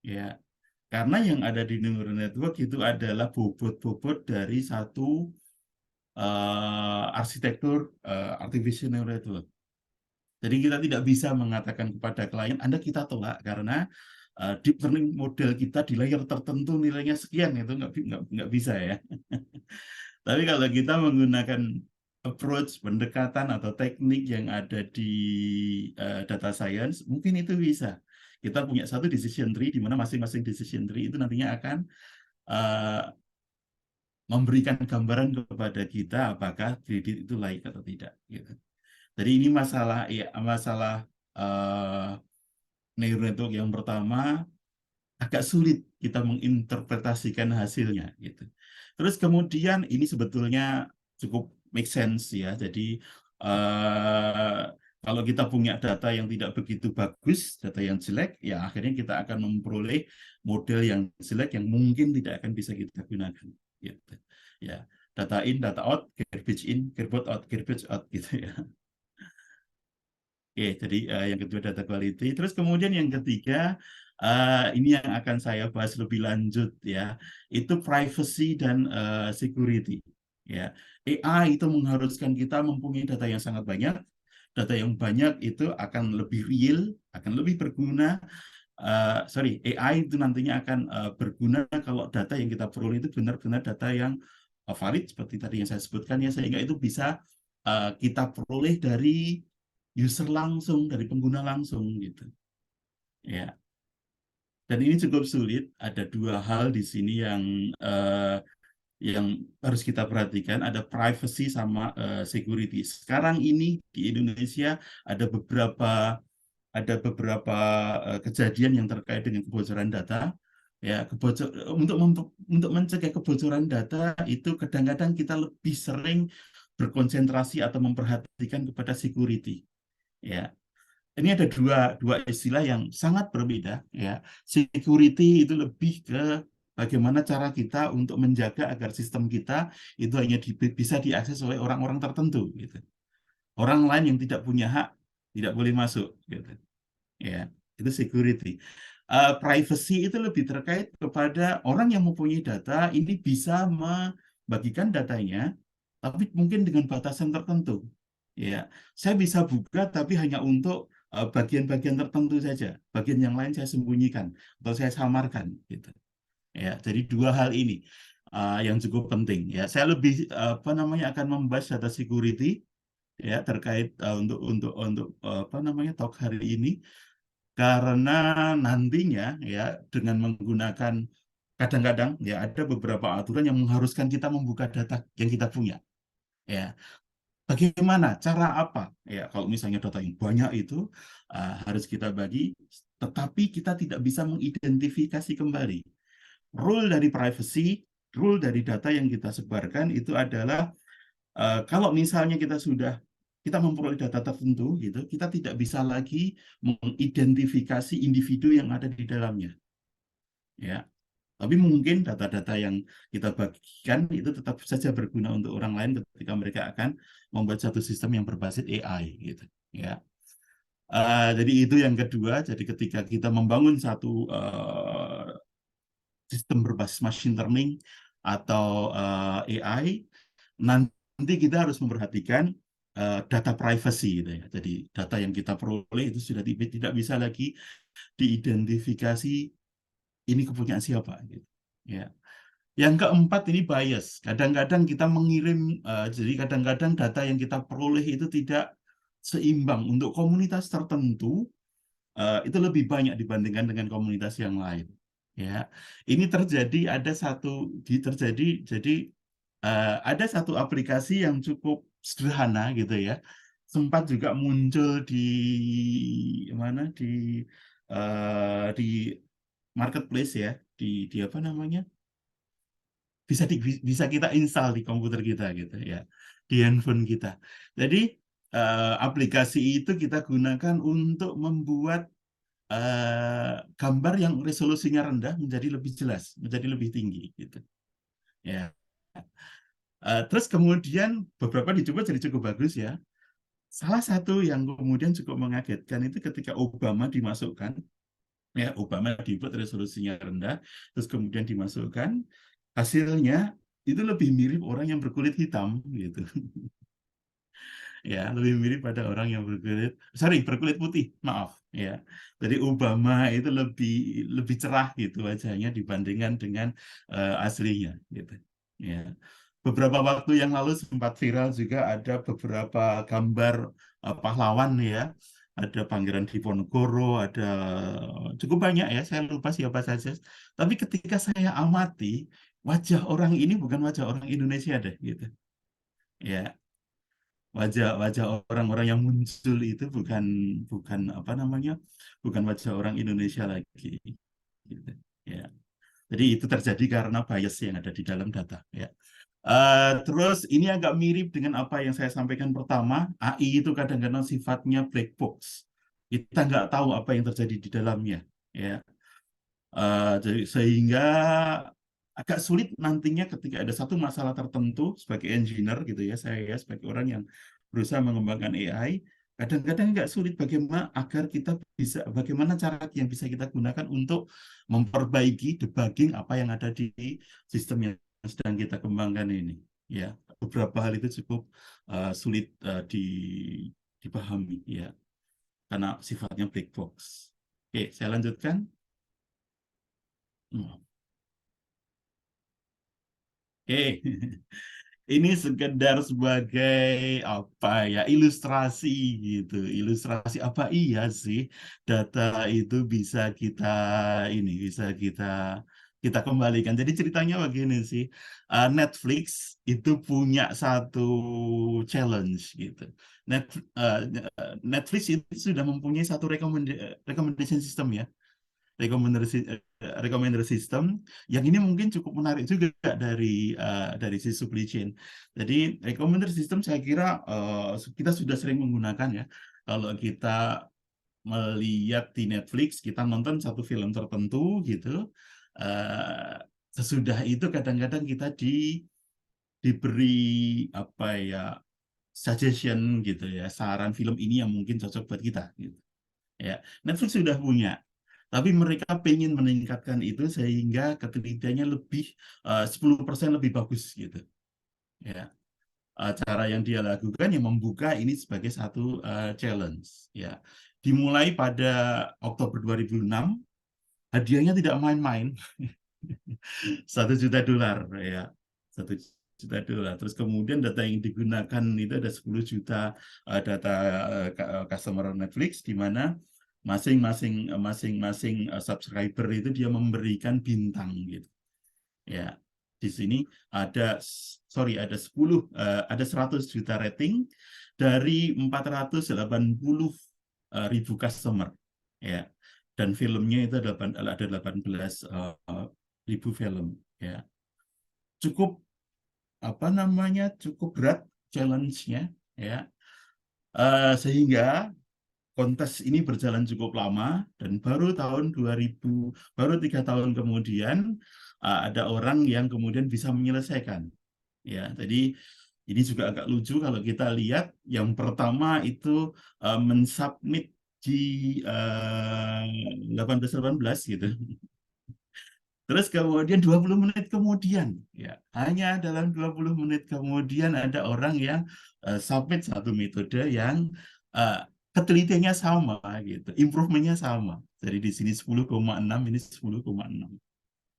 ya. Karena yang ada di neural network itu adalah bobot-bobot dari satu arsitektur artificial neural network. Jadi kita tidak bisa mengatakan kepada klien, Anda kita tolak karena deep learning model kita di layer tertentu nilainya sekian, itu nggak bisa ya. Tapi kalau kita menggunakan approach, pendekatan atau teknik yang ada di data science, mungkin itu bisa. Kita punya satu decision tree di mana masing-masing decision tree itu nantinya akan memberikan gambaran kepada kita apakah kredit itu layak atau tidak. Gitu. Jadi ini masalah neural network yang pertama, agak sulit kita menginterpretasikan hasilnya gitu. Terus kemudian ini sebetulnya cukup make sense ya. Jadi kalau kita punya data yang tidak begitu bagus, data yang jelek, ya akhirnya kita akan memperoleh model yang jelek yang mungkin tidak akan bisa kita gunakan. Gitu. Ya, data in, data out, garbage out gitu ya. Oke, jadi yang kedua data quality. Terus kemudian yang ketiga, ini yang akan saya bahas lebih lanjut ya, itu privacy dan security. Ya, AI itu mengharuskan kita mempunyai data yang sangat banyak. Data yang banyak itu akan lebih real, akan lebih berguna. AI itu nantinya akan berguna kalau data yang kita peroleh itu benar-benar data yang valid seperti tadi yang saya sebutkan ya, sehingga itu bisa kita peroleh dari user langsung, dari pengguna langsung gitu. Ya. Dan ini cukup sulit. Ada dua hal di sini yang harus kita perhatikan, ada privacy sama security. Sekarang ini di Indonesia ada beberapa kejadian yang terkait dengan kebocoran data. Ya, untuk mencegah kebocoran data itu kadang-kadang kita lebih sering berkonsentrasi atau memperhatikan kepada security. Ya, ini ada dua istilah yang sangat berbeda. Ya, security itu lebih ke bagaimana cara kita untuk menjaga agar sistem kita itu hanya bisa diakses oleh orang-orang tertentu. Gitu. Orang lain yang tidak punya hak tidak boleh masuk. Gitu. Ya, itu security. Privacy itu lebih terkait kepada orang yang mempunyai data ini bisa membagikan datanya, tapi mungkin dengan batasan tertentu. Ya, saya bisa buka tapi hanya untuk bagian-bagian tertentu saja. Bagian yang lain saya sembunyikan atau saya samarkan. Gitu. Ya, jadi dua hal ini yang cukup penting. Ya, saya lebih akan membahas data security ya terkait talk hari ini. Karena nantinya ya dengan menggunakan kadang-kadang ya ada beberapa aturan yang mengharuskan kita membuka data yang kita punya. Ya, bagaimana cara apa? Ya, kalau misalnya data yang banyak itu harus kita bagi, tetapi kita tidak bisa mengidentifikasi kembali. Rule dari privacy, rule dari data yang kita sebarkan itu adalah kalau misalnya kita memperoleh data tertentu gitu, kita tidak bisa lagi mengidentifikasi individu yang ada di dalamnya. Ya. Tapi mungkin data-data yang kita bagikan itu tetap saja berguna untuk orang lain ketika mereka akan membuat satu sistem yang berbasis AI gitu. Ya. Jadi itu yang kedua. Jadi ketika kita membangun satu sistem berbasis machine learning atau AI, nanti kita harus memperhatikan data privacy gitu ya. Jadi data yang kita peroleh itu sudah tidak bisa lagi diidentifikasi ini kepunyaan siapa gitu. Ya. Yang keempat ini bias. Kadang-kadang kita mengirim jadi kadang-kadang data yang kita peroleh itu tidak seimbang untuk komunitas tertentu itu lebih banyak dibandingkan dengan komunitas yang lain. Ya, ini ada satu aplikasi yang cukup sederhana gitu ya, sempat juga muncul di marketplace ya, di apa namanya, bisa kita install di komputer kita gitu ya, di handphone kita. Jadi aplikasi itu kita gunakan untuk membuat gambar yang resolusinya rendah menjadi lebih jelas, menjadi lebih tinggi gitu. Ya. Terus kemudian beberapa dicoba jadi cukup bagus ya. Salah satu yang kemudian cukup mengagetkan itu ketika Obama dimasukkan, ya Obama dibuat resolusinya rendah, terus kemudian dimasukkan, hasilnya itu lebih mirip orang yang berkulit hitam gitu. Ya lebih mirip pada orang yang berkulit putih, maaf ya. Jadi Obama itu lebih cerah gitu wajahnya dibandingkan dengan aslinya gitu ya. Beberapa waktu yang lalu sempat viral juga ada beberapa gambar pahlawan ya, ada Pangeran Diponegoro, ada cukup banyak ya, saya lupa siapa saja, tapi ketika saya amati wajah orang ini bukan wajah orang Indonesia deh gitu ya. Wajah-wajah orang-orang yang muncul itu bukan bukan apa namanya, bukan wajah orang Indonesia lagi gitu ya. Jadi itu terjadi karena bias yang ada di dalam data ya. Terus ini agak mirip dengan apa yang saya sampaikan pertama, AI itu kadang-kadang sifatnya black box, kita nggak tahu apa yang terjadi di dalamnya ya. Jadi sehingga agak sulit nantinya ketika ada satu masalah tertentu sebagai engineer gitu ya, saya sebagai orang yang berusaha mengembangkan AI, kadang-kadang agak sulit bagaimana cara yang bisa kita gunakan untuk memperbaiki debugging apa yang ada di sistem yang sedang kita kembangkan ini. Ya, beberapa hal itu cukup sulit dipahami ya, karena sifatnya black box. Oke, saya lanjutkan. Oke, ini sekedar sebagai apa ya, ilustrasi gitu. Ilustrasi apa iya sih data itu bisa kita kembalikan. Jadi ceritanya begini sih. Netflix itu punya satu challenge gitu. Netflix itu sudah mempunyai satu recommendation system ya, recommender system yang ini mungkin cukup menarik juga dari si supply chain. Jadi recommender system saya kira kita sudah sering menggunakan ya. Kalau kita melihat di Netflix, kita nonton satu film tertentu gitu. Sesudah itu kadang-kadang kita diberi apa ya, suggestion gitu ya, saran film ini yang mungkin cocok buat kita gitu. Ya, Netflix sudah punya, tapi mereka pengen meningkatkan itu sehingga ketelitiannya lebih 10% lebih bagus gitu. Ya, cara yang dia lakukan yang membuka ini sebagai satu challenge. Ya, dimulai pada Oktober 2006, hadiahnya tidak main-main, $1 juta ya, $1 juta. Terus kemudian data yang digunakan itu ada 10 juta data customer Netflix, di mana masing-masing subscriber itu dia memberikan bintang gitu. Ya, di sini ada 100 juta rating dari 480.000 customer. Ya. Dan filmnya itu ada 18.000 film ya. Cukup cukup berat challenge-nya ya. Sehingga kontes ini berjalan cukup lama dan baru 3 tahun kemudian ada orang yang kemudian bisa menyelesaikan. Ya, jadi ini juga agak lucu kalau kita lihat yang pertama itu mensubmit di 1818 gitu. Terus kemudian 20 menit kemudian, ya, hanya dalam 20 menit kemudian ada orang yang submit satu metode yang ketelitiannya sama gitu, improvementnya sama. Jadi di sini 10,6, ini 10,6.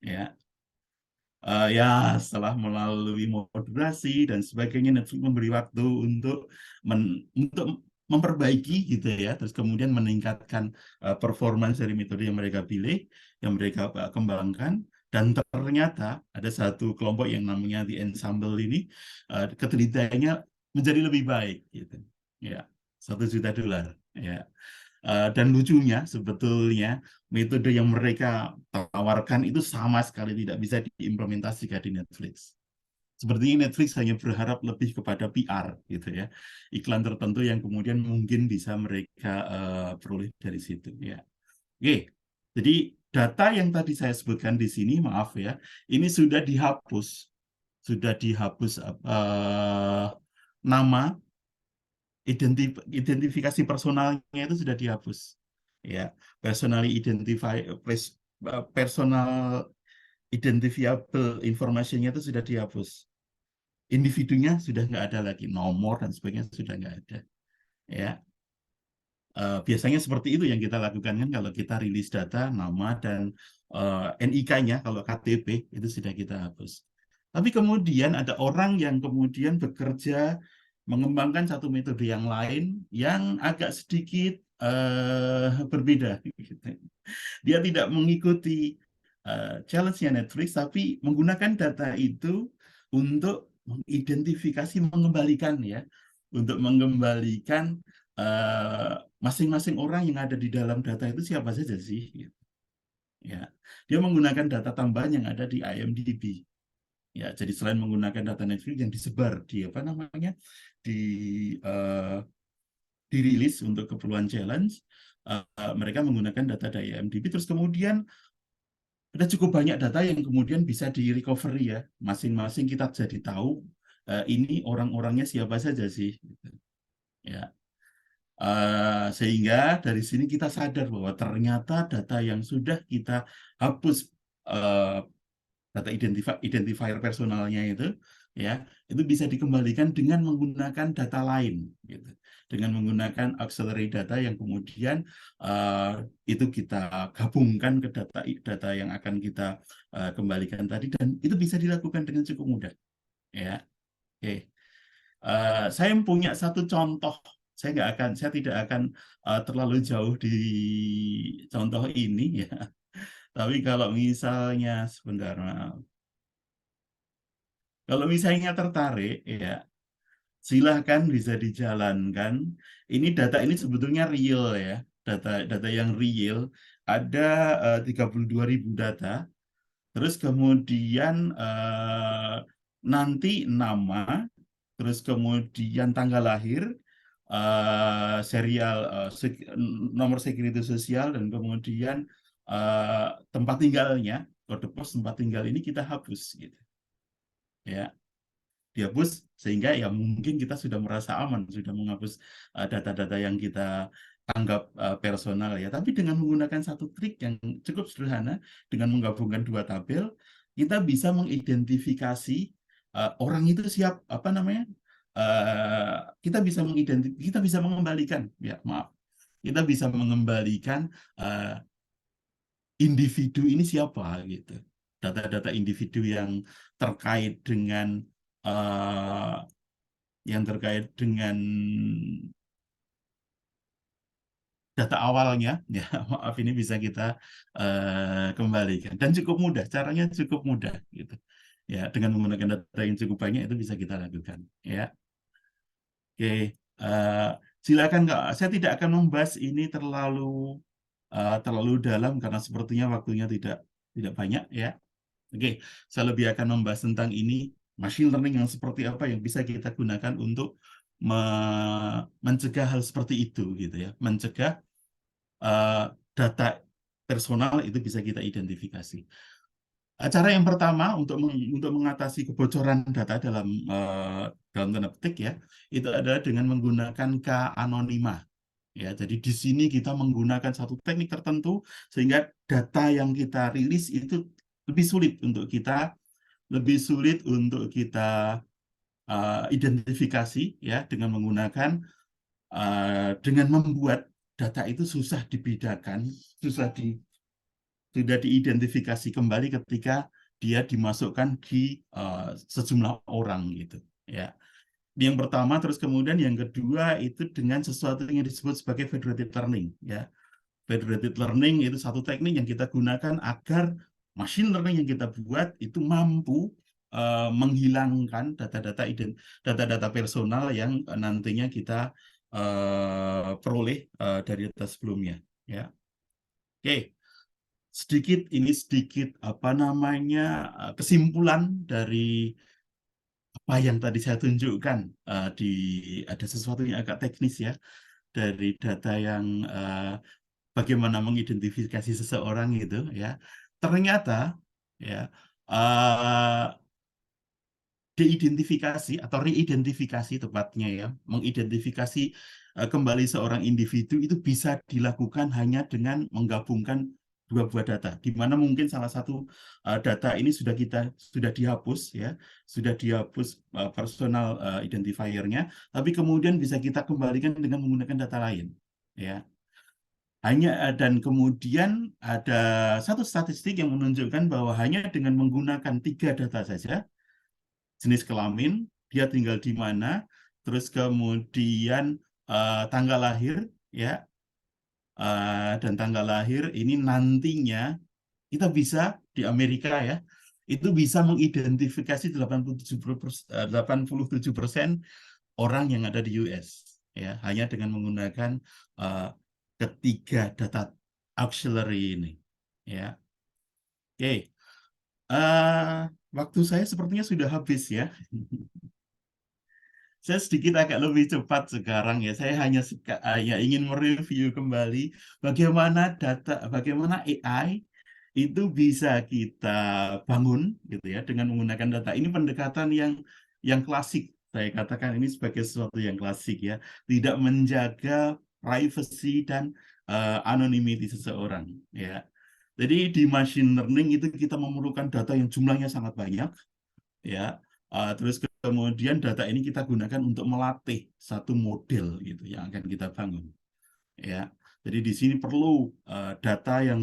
Ya. Ya, setelah melalui moderasi dan sebagainya, Netflix memberi waktu untuk memperbaiki gitu ya, terus kemudian meningkatkan performance dari metode yang mereka pilih, yang mereka kembangkan, dan ternyata ada satu kelompok yang namanya The Ensemble ini ketelitiannya menjadi lebih baik gitu. Ya, $1 juta ya. Dan lucunya sebetulnya metode yang mereka tawarkan itu sama sekali tidak bisa diimplementasikan di Netflix. Sepertinya Netflix hanya berharap lebih kepada PR gitu ya, iklan tertentu yang kemudian mungkin bisa mereka peroleh dari situ ya. Oke, jadi data yang tadi saya sebutkan di sini, maaf ya, ini sudah dihapus nama identifikasi personalnya itu sudah dihapus ya, personal identifiable information-nya itu sudah dihapus, individunya sudah nggak ada lagi, nomor dan sebagainya sudah nggak ada ya. Biasanya seperti itu yang kita lakukan kan, kalau kita rilis data, nama dan NIK-nya, kalau KTP itu sudah kita hapus. Tapi kemudian ada orang yang kemudian bekerja mengembangkan satu metode yang lain yang agak sedikit berbeda. Dia tidak mengikuti challenge-nya Netflix, tapi menggunakan data itu untuk mengidentifikasi, mengembalikan ya, untuk mengembalikan masing-masing orang yang ada di dalam data itu siapa saja sih. Ya, dia menggunakan data tambahan yang ada di IMDb. Ya, jadi selain menggunakan data Netflix yang disebar di di dirilis untuk keperluan challenge, mereka menggunakan data dari IMDb. Terus kemudian ada cukup banyak data yang kemudian bisa di recovery ya. Masing-masing kita jadi tahu ini orang-orangnya siapa saja sih. Ya. Sehingga dari sini kita sadar bahwa ternyata data yang sudah kita hapus, data identifier personalnya itu bisa dikembalikan dengan menggunakan data lain gitu. Dengan menggunakan auxiliary data yang kemudian itu kita gabungkan ke data yang akan kita kembalikan tadi, dan itu bisa dilakukan dengan cukup mudah ya. Oke. Saya punya satu contoh. Saya tidak akan terlalu jauh di contoh ini ya. Tapi kalau misalnya sebentar, maaf. Kalau misalnya tertarik ya, silahkan bisa dijalankan. Ini data ini sebetulnya real ya, data yang real. Ada 32.000 data. Terus kemudian nanti nama, terus kemudian tanggal lahir, serial, nomor security sosial, dan kemudian tempat tinggalnya, kode pos tempat tinggal ini kita hapus gitu. Ya, dihapus sehingga ya mungkin kita sudah merasa aman, sudah menghapus data-data yang kita anggap personal ya. Tapi dengan menggunakan satu trik yang cukup sederhana, dengan menggabungkan dua tabel, kita bisa mengidentifikasi orang itu siap apa namanya? Kita bisa mengembalikan ya, maaf. Kita bisa mengembalikan individu ini siapa gitu. Data-data individu yang terkait dengan uh, data awalnya, ya maaf, ini bisa kita kembalikan dan cukup mudah, caranya cukup mudah gitu. Ya, dengan menggunakan data yang cukup banyak itu bisa kita lakukan. Ya, oke. eh, Silakan Kak. Saya tidak akan membahas ini terlalu dalam karena sepertinya waktunya tidak banyak ya. Oke, saya lebih akan membahas tentang ini, machine learning yang seperti apa yang bisa kita gunakan untuk mencegah hal seperti itu gitu ya, mencegah uh, data personal itu bisa kita identifikasi. Cara yang pertama untuk mengatasi kebocoran data dalam tanda petik ya, itu adalah dengan menggunakan K-anonima. Ya, jadi di sini kita menggunakan satu teknik tertentu sehingga data yang kita rilis itu lebih sulit untuk kita identifikasi ya, dengan membuat data itu susah dibedakan, sudah diidentifikasi kembali ketika dia dimasukkan di sejumlah orang gitu ya. Yang pertama, terus kemudian yang kedua itu dengan sesuatu yang disebut sebagai federated learning ya. Federated learning itu satu teknik yang kita gunakan agar machine learning yang kita buat itu mampu menghilangkan data-data personal yang nantinya kita peroleh dari data sebelumnya ya. Oke, sedikit apa namanya kesimpulan dari apa yang tadi saya tunjukkan. Ada sesuatu yang agak teknis ya dari data yang bagaimana mengidentifikasi seseorang gitu ya. Ternyata ya uh, diidentifikasi atau reidentifikasi tepatnya ya, mengidentifikasi kembali seorang individu itu bisa dilakukan hanya dengan menggabungkan dua buah data, di mana mungkin salah satu data ini sudah dihapus ya, sudah dihapus personal identifiernya, tapi kemudian bisa kita kembalikan dengan menggunakan data lain ya. Dan kemudian ada satu statistik yang menunjukkan bahwa hanya dengan menggunakan 3 data saja, jenis kelamin, dia tinggal di mana, terus kemudian tanggal lahir, ya, dan tanggal lahir ini nantinya kita bisa di Amerika ya, itu bisa mengidentifikasi 87% orang yang ada di US, ya, hanya dengan menggunakan ketiga data auxiliary ini, ya. Oke, waktu saya sepertinya sudah habis ya. Saya sedikit agak lebih cepat sekarang ya. Saya hanya ingin mereview kembali bagaimana AI itu bisa kita bangun gitu ya dengan menggunakan data. Ini pendekatan yang klasik. Saya katakan ini sebagai sesuatu yang klasik ya. Tidak menjaga privacy dan anonymity seseorang ya. Jadi di machine learning itu kita memerlukan data yang jumlahnya sangat banyak ya. Terus kemudian data ini kita gunakan untuk melatih satu model gitu yang akan kita bangun ya. Jadi di sini perlu data yang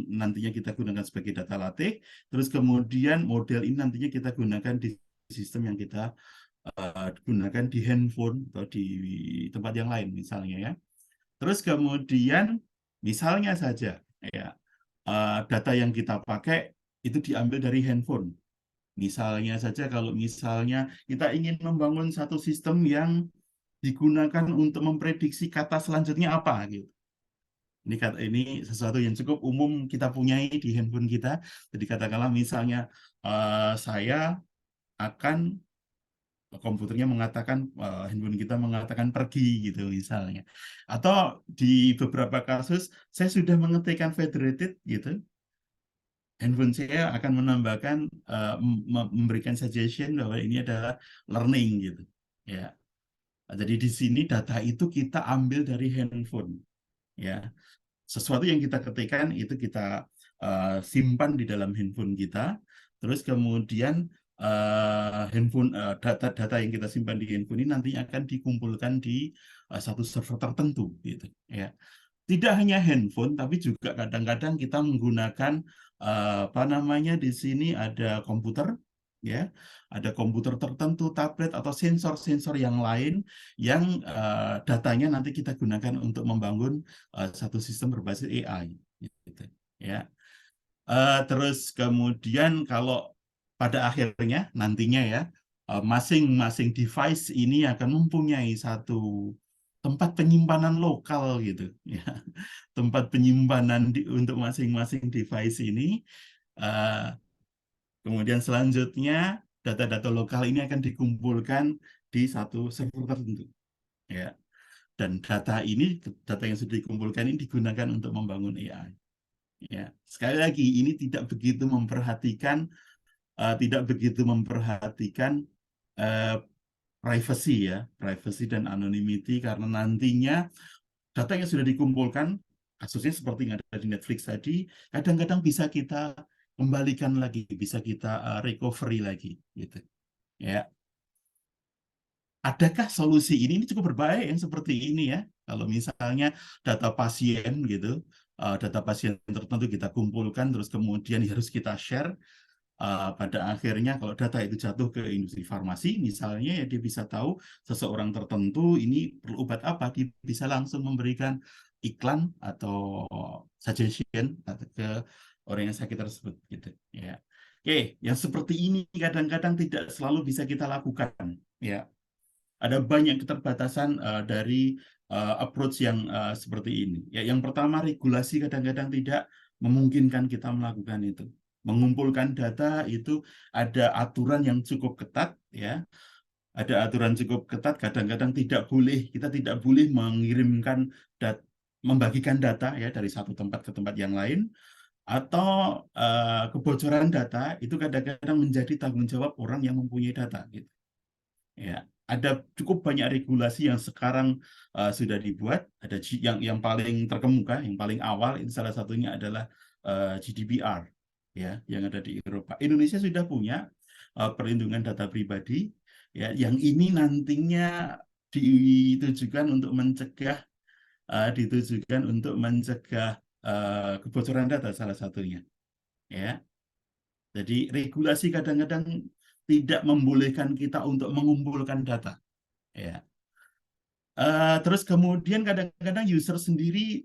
nantinya kita gunakan sebagai data latih, terus kemudian model ini nantinya kita gunakan di sistem yang kita gunakan di handphone atau di tempat yang lain misalnya ya. Terus kemudian misalnya saja ya data yang kita pakai itu diambil dari handphone. Misalnya saja kalau misalnya kita ingin membangun satu sistem yang digunakan untuk memprediksi kata selanjutnya apa gitu. Ini sesuatu yang cukup umum kita punyai di handphone kita. Jadi katakanlah misalnya saya akan komputernya mengatakan handphone kita mengatakan pergi gitu misalnya. Atau di beberapa kasus saya sudah mengetikkan federated gitu. Handphone saya akan menambahkan memberikan suggestion bahwa ini adalah learning gitu. Ya. Jadi di sini data itu kita ambil dari handphone. Ya. Sesuatu yang kita ketikkan itu kita simpan di dalam handphone kita, terus kemudian data-data yang kita simpan di handphone ini nanti akan dikumpulkan di satu server tertentu, gitu. Ya, tidak hanya handphone, tapi juga kadang-kadang kita menggunakan apa namanya di sini ada komputer, ya, ada komputer tertentu, tablet atau sensor-sensor yang lain yang datanya nanti kita gunakan untuk membangun satu sistem berbasis AI, gitu, ya. Terus kemudian kalau pada akhirnya nantinya ya masing-masing device ini akan mempunyai satu tempat penyimpanan lokal gitu, ya. Tempat penyimpanan untuk masing-masing device ini. Kemudian selanjutnya data-data lokal ini akan dikumpulkan di satu server tertentu, ya. Dan data yang sudah dikumpulkan ini digunakan untuk membangun AI. Ya, sekali lagi ini tidak begitu memperhatikan privacy ya, privacy dan anonymity, karena nantinya data yang sudah dikumpulkan, kasusnya seperti yang ada di Netflix tadi, kadang-kadang bisa kita kembalikan lagi, bisa kita recovery lagi, gitu. Ya, adakah solusi ini? Ini cukup berbahaya yang seperti ini ya. Kalau misalnya data pasien gitu, data pasien tertentu kita kumpulkan, terus kemudian harus kita share. Pada akhirnya kalau data itu jatuh ke industri farmasi, misalnya ya dia bisa tahu seseorang tertentu ini perlu obat apa, dia bisa langsung memberikan iklan atau suggestion ke orang yang sakit tersebut, gitu ya. Oke, yang seperti ini kadang-kadang tidak selalu bisa kita lakukan, ya. Ada banyak keterbatasan dari approach yang seperti ini. Ya, yang pertama, regulasi kadang-kadang tidak memungkinkan kita melakukan itu. Mengumpulkan data itu ada aturan yang cukup ketat, ya. Ada aturan cukup ketat. Kadang-kadang kita tidak boleh mengirimkan membagikan data ya dari satu tempat ke tempat yang lain, atau kebocoran data itu kadang-kadang menjadi tanggung jawab orang yang mempunyai data, gitu. Ya, ada cukup banyak regulasi yang sekarang sudah dibuat. Ada yang paling terkemuka, yang paling awal itu salah satunya adalah GDPR, ya, yang ada di Eropa. Indonesia sudah punya perlindungan data pribadi, ya, yang ini nantinya ditujukan untuk mencegah kebocoran data salah satunya, ya. Jadi regulasi kadang-kadang tidak membolehkan kita untuk mengumpulkan data, ya. Terus kemudian kadang-kadang user sendiri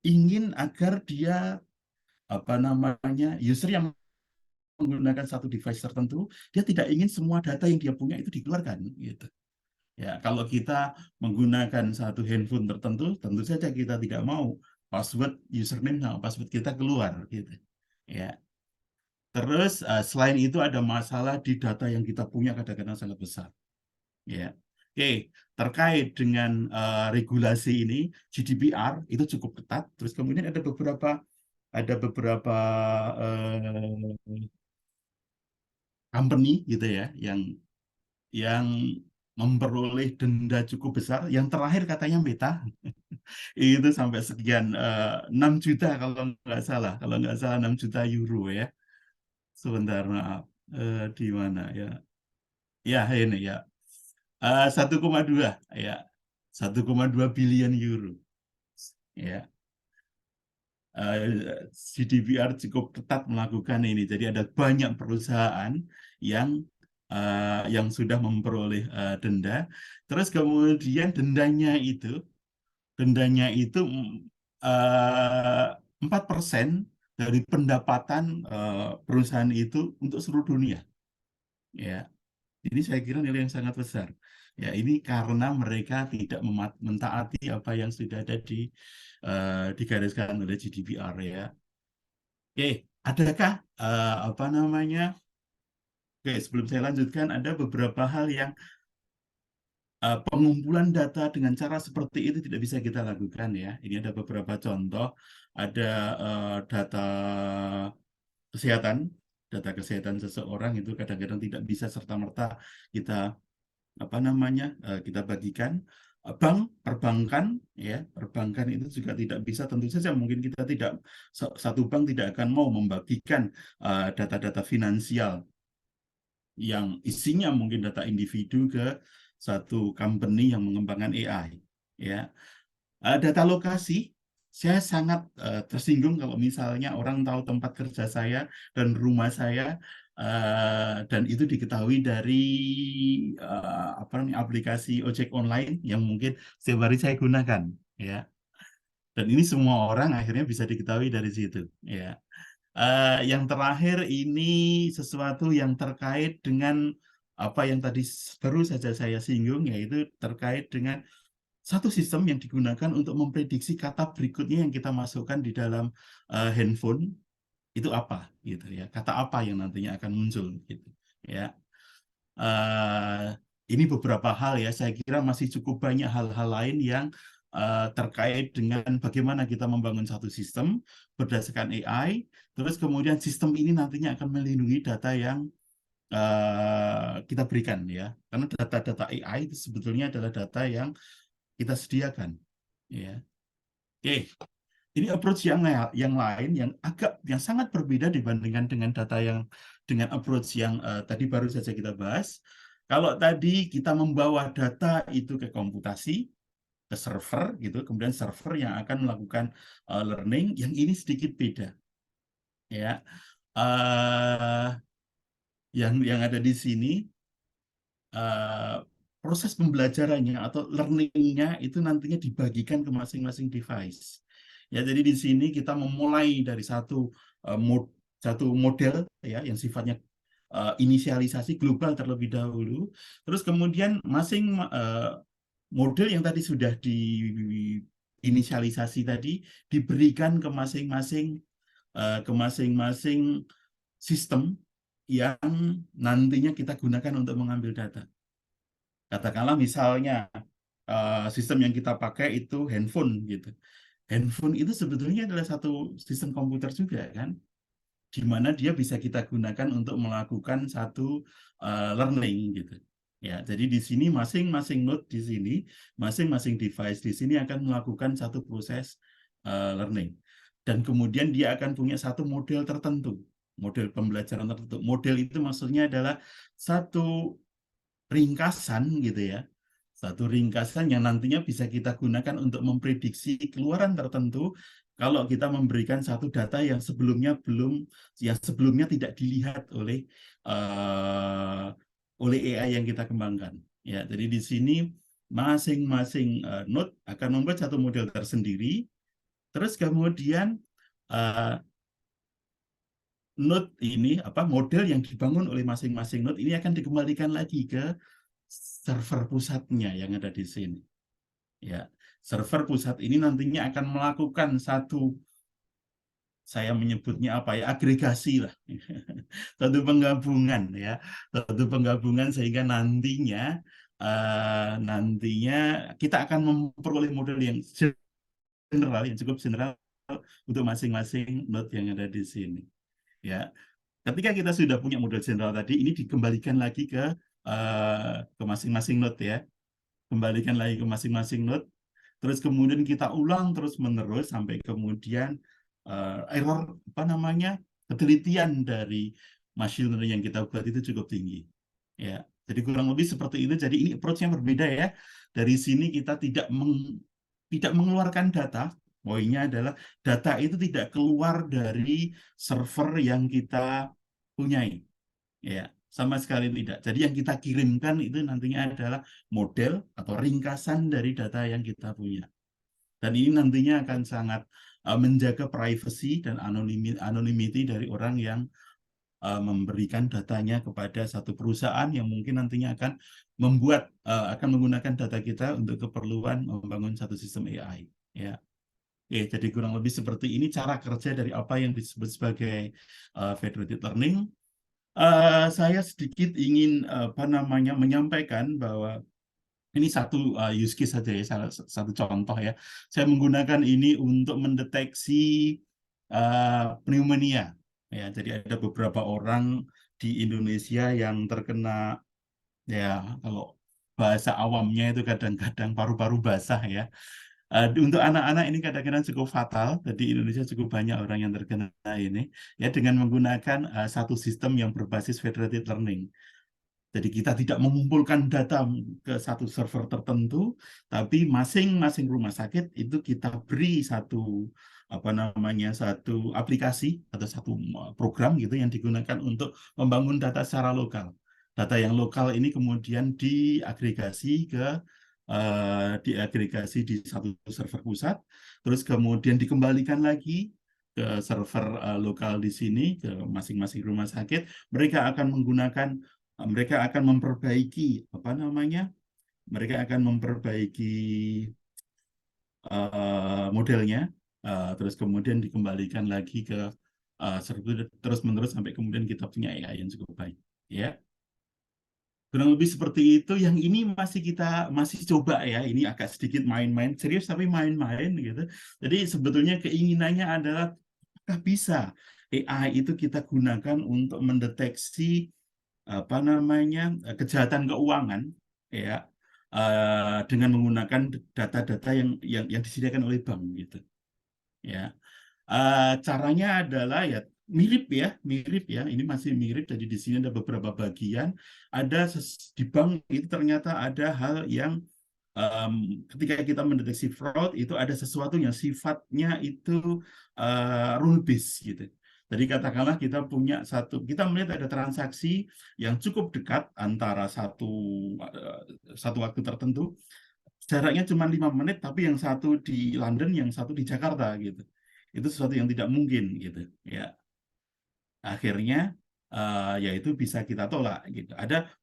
ingin agar dia user yang menggunakan satu device tertentu, dia tidak ingin semua data yang dia punya itu dikeluarkan, gitu. Ya, kalau kita menggunakan satu handphone tertentu, tentu saja kita tidak mau password username sama password kita keluar, gitu. Ya. Terus selain itu ada masalah di data yang kita punya kadang-kadang sangat besar. Ya. Oke, terkait dengan regulasi ini, GDPR itu cukup ketat. Terus kemudian ada beberapa company gitu ya yang memperoleh denda cukup besar. Yang terakhir katanya Meta itu sampai sekian 6 juta kalau nggak salah 6 juta euro ya. Sebentar, maaf. Di mana ya? Ya, ini ya. 1,2 ya. 1,2 billion euro. Ya. GDPR cukup ketat melakukan ini. Jadi ada banyak perusahaan yang yang sudah memperoleh denda. Terus kemudian dendanya itu 4% dari pendapatan perusahaan itu untuk seluruh dunia. Ya, ini saya kira nilai yang sangat besar. Ya, ini karena mereka tidak mentaati apa yang sudah ada digariskan oleh GDPR ya. Oke, adakah apa namanya? Oke, sebelum saya lanjutkan, ada beberapa hal yang pengumpulan data dengan cara seperti itu tidak bisa kita lakukan ya. Ini ada beberapa contoh. Ada data kesehatan, seseorang itu kadang-kadang tidak bisa serta-merta kita apa namanya kita bagikan. Perbankan ya, perbankan itu juga tidak bisa, tentu saja mungkin kita tidak, satu bank tidak akan mau membagikan data-data finansial yang isinya mungkin data individu ke satu company yang mengembangkan AI ya. Data lokasi, saya sangat tersinggung kalau misalnya orang tahu tempat kerja saya dan rumah saya, dan itu diketahui dari apa namanya, aplikasi ojek online yang mungkin setiap hari saya gunakan ya. Dan ini semua orang akhirnya bisa diketahui dari situ ya. Yang terakhir ini sesuatu yang terkait dengan apa yang tadi baru saja saya singgung, yaitu terkait dengan satu sistem yang digunakan untuk memprediksi kata berikutnya yang kita masukkan di dalam handphone itu apa gitu ya, kata apa yang nantinya akan muncul gitu ya. Ini beberapa hal ya, saya kira masih cukup banyak hal-hal lain yang terkait dengan bagaimana kita membangun satu sistem berdasarkan AI, terus kemudian sistem ini nantinya akan melindungi data yang kita berikan ya, karena data-data AI itu sebetulnya adalah data yang kita sediakan ya. Oke, ini approach yang lain yang sangat berbeda dibandingkan dengan data yang dengan approach yang tadi baru saja kita bahas. Kalau tadi kita membawa data itu ke komputasi, ke server gitu, kemudian server yang akan melakukan learning, yang ini sedikit beda ya. Yang ada di sini proses pembelajarannya atau learning-nya itu nantinya dibagikan ke masing-masing device. Ya, jadi di sini kita memulai dari satu model ya yang sifatnya inisialisasi global terlebih dahulu. Terus kemudian model yang tadi sudah diinisialisasi tadi diberikan ke masing-masing sistem yang nantinya kita gunakan untuk mengambil data. Katakanlah misalnya sistem yang kita pakai itu handphone gitu. Handphone itu sebetulnya adalah satu sistem komputer juga kan, di mana dia bisa kita gunakan untuk melakukan satu learning gitu. Ya, jadi di sini masing-masing node di sini, masing-masing device di sini akan melakukan satu proses learning. Dan kemudian dia akan punya satu model tertentu, model pembelajaran tertentu. Model itu maksudnya adalah satu ringkasan gitu ya. Satu ringkasan yang nantinya bisa kita gunakan untuk memprediksi keluaran tertentu kalau kita memberikan satu data yang sebelumnya tidak dilihat oleh AI yang kita kembangkan. Ya, jadi di sini masing-masing node akan membuat satu model tersendiri. Terus kemudian node ini model yang dibangun oleh masing-masing node ini akan dikembalikan lagi ke server pusatnya yang ada di sini. Ya, server pusat ini nantinya akan melakukan saya menyebutnya agregasi lah, satu penggabungan ya, sehingga nantinya kita akan memperoleh model yang cukup general untuk masing-masing node yang ada di sini. Ya, ketika kita sudah punya model general tadi, ini dikembalikan lagi ke masing-masing node ya, kembalikan lagi ke masing-masing node, terus kemudian kita ulang terus-menerus sampai kemudian error ketelitian dari machine learning yang kita buat itu cukup tinggi. Ya, jadi kurang lebih seperti itu. Jadi ini approach yang berbeda ya. Dari sini kita tidak mengeluarkan data. Poinnya adalah data itu tidak keluar dari server yang kita punyai. Ya, sama sekali tidak. Jadi yang kita kirimkan itu nantinya adalah model atau ringkasan dari data yang kita punya. Dan ini nantinya akan sangat menjaga privacy dan anonymity dari orang yang memberikan datanya kepada satu perusahaan yang mungkin nantinya akan akan menggunakan data kita untuk keperluan membangun satu sistem AI. Ya. Jadi kurang lebih seperti ini cara kerja dari apa yang disebut sebagai federated learning. Saya sedikit ingin menyampaikan bahwa ini satu use case saja ya, satu contoh ya. Saya menggunakan ini untuk mendeteksi pneumonia. Ya, jadi ada beberapa orang di Indonesia yang terkena, ya kalau bahasa awamnya itu kadang-kadang paru-paru basah ya. Untuk anak-anak ini kadang-kadang cukup fatal. Jadi Indonesia cukup banyak orang yang terkena ini ya dengan menggunakan satu sistem yang berbasis federated learning. Jadi kita tidak mengumpulkan data ke satu server tertentu, tapi masing-masing rumah sakit itu kita beri satu satu aplikasi atau satu program gitu yang digunakan untuk membangun data secara lokal. Data yang lokal ini kemudian diagregasi di satu server pusat, terus kemudian dikembalikan lagi ke server lokal di sini ke masing-masing rumah sakit. Mereka akan memperbaiki modelnya, terus kemudian dikembalikan lagi ke server terus-menerus sampai kemudian kita punya AI yang cukup baik. Ya, kurang lebih seperti itu. Yang ini masih coba ya. Ini agak sedikit main-main, serius tapi main-main gitu. Jadi sebetulnya keinginannya adalah apakah bisa AI itu kita gunakan untuk mendeteksi kejahatan keuangan ya dengan menggunakan data-data yang disediakan oleh bank gitu ya. Caranya adalah ya mirip ya, ini masih mirip. Jadi di sini ada beberapa bagian, di bank itu ternyata ada hal yang ketika kita mendeteksi fraud itu ada sesuatu yang sifatnya itu rule based gitu. Jadi katakanlah kita melihat ada transaksi yang cukup dekat antara satu waktu tertentu, jaraknya cuma 5 menit, tapi yang satu di London, yang satu di Jakarta gitu. Itu sesuatu yang tidak mungkin gitu ya. Akhirnya yaitu bisa kita tolak gitu.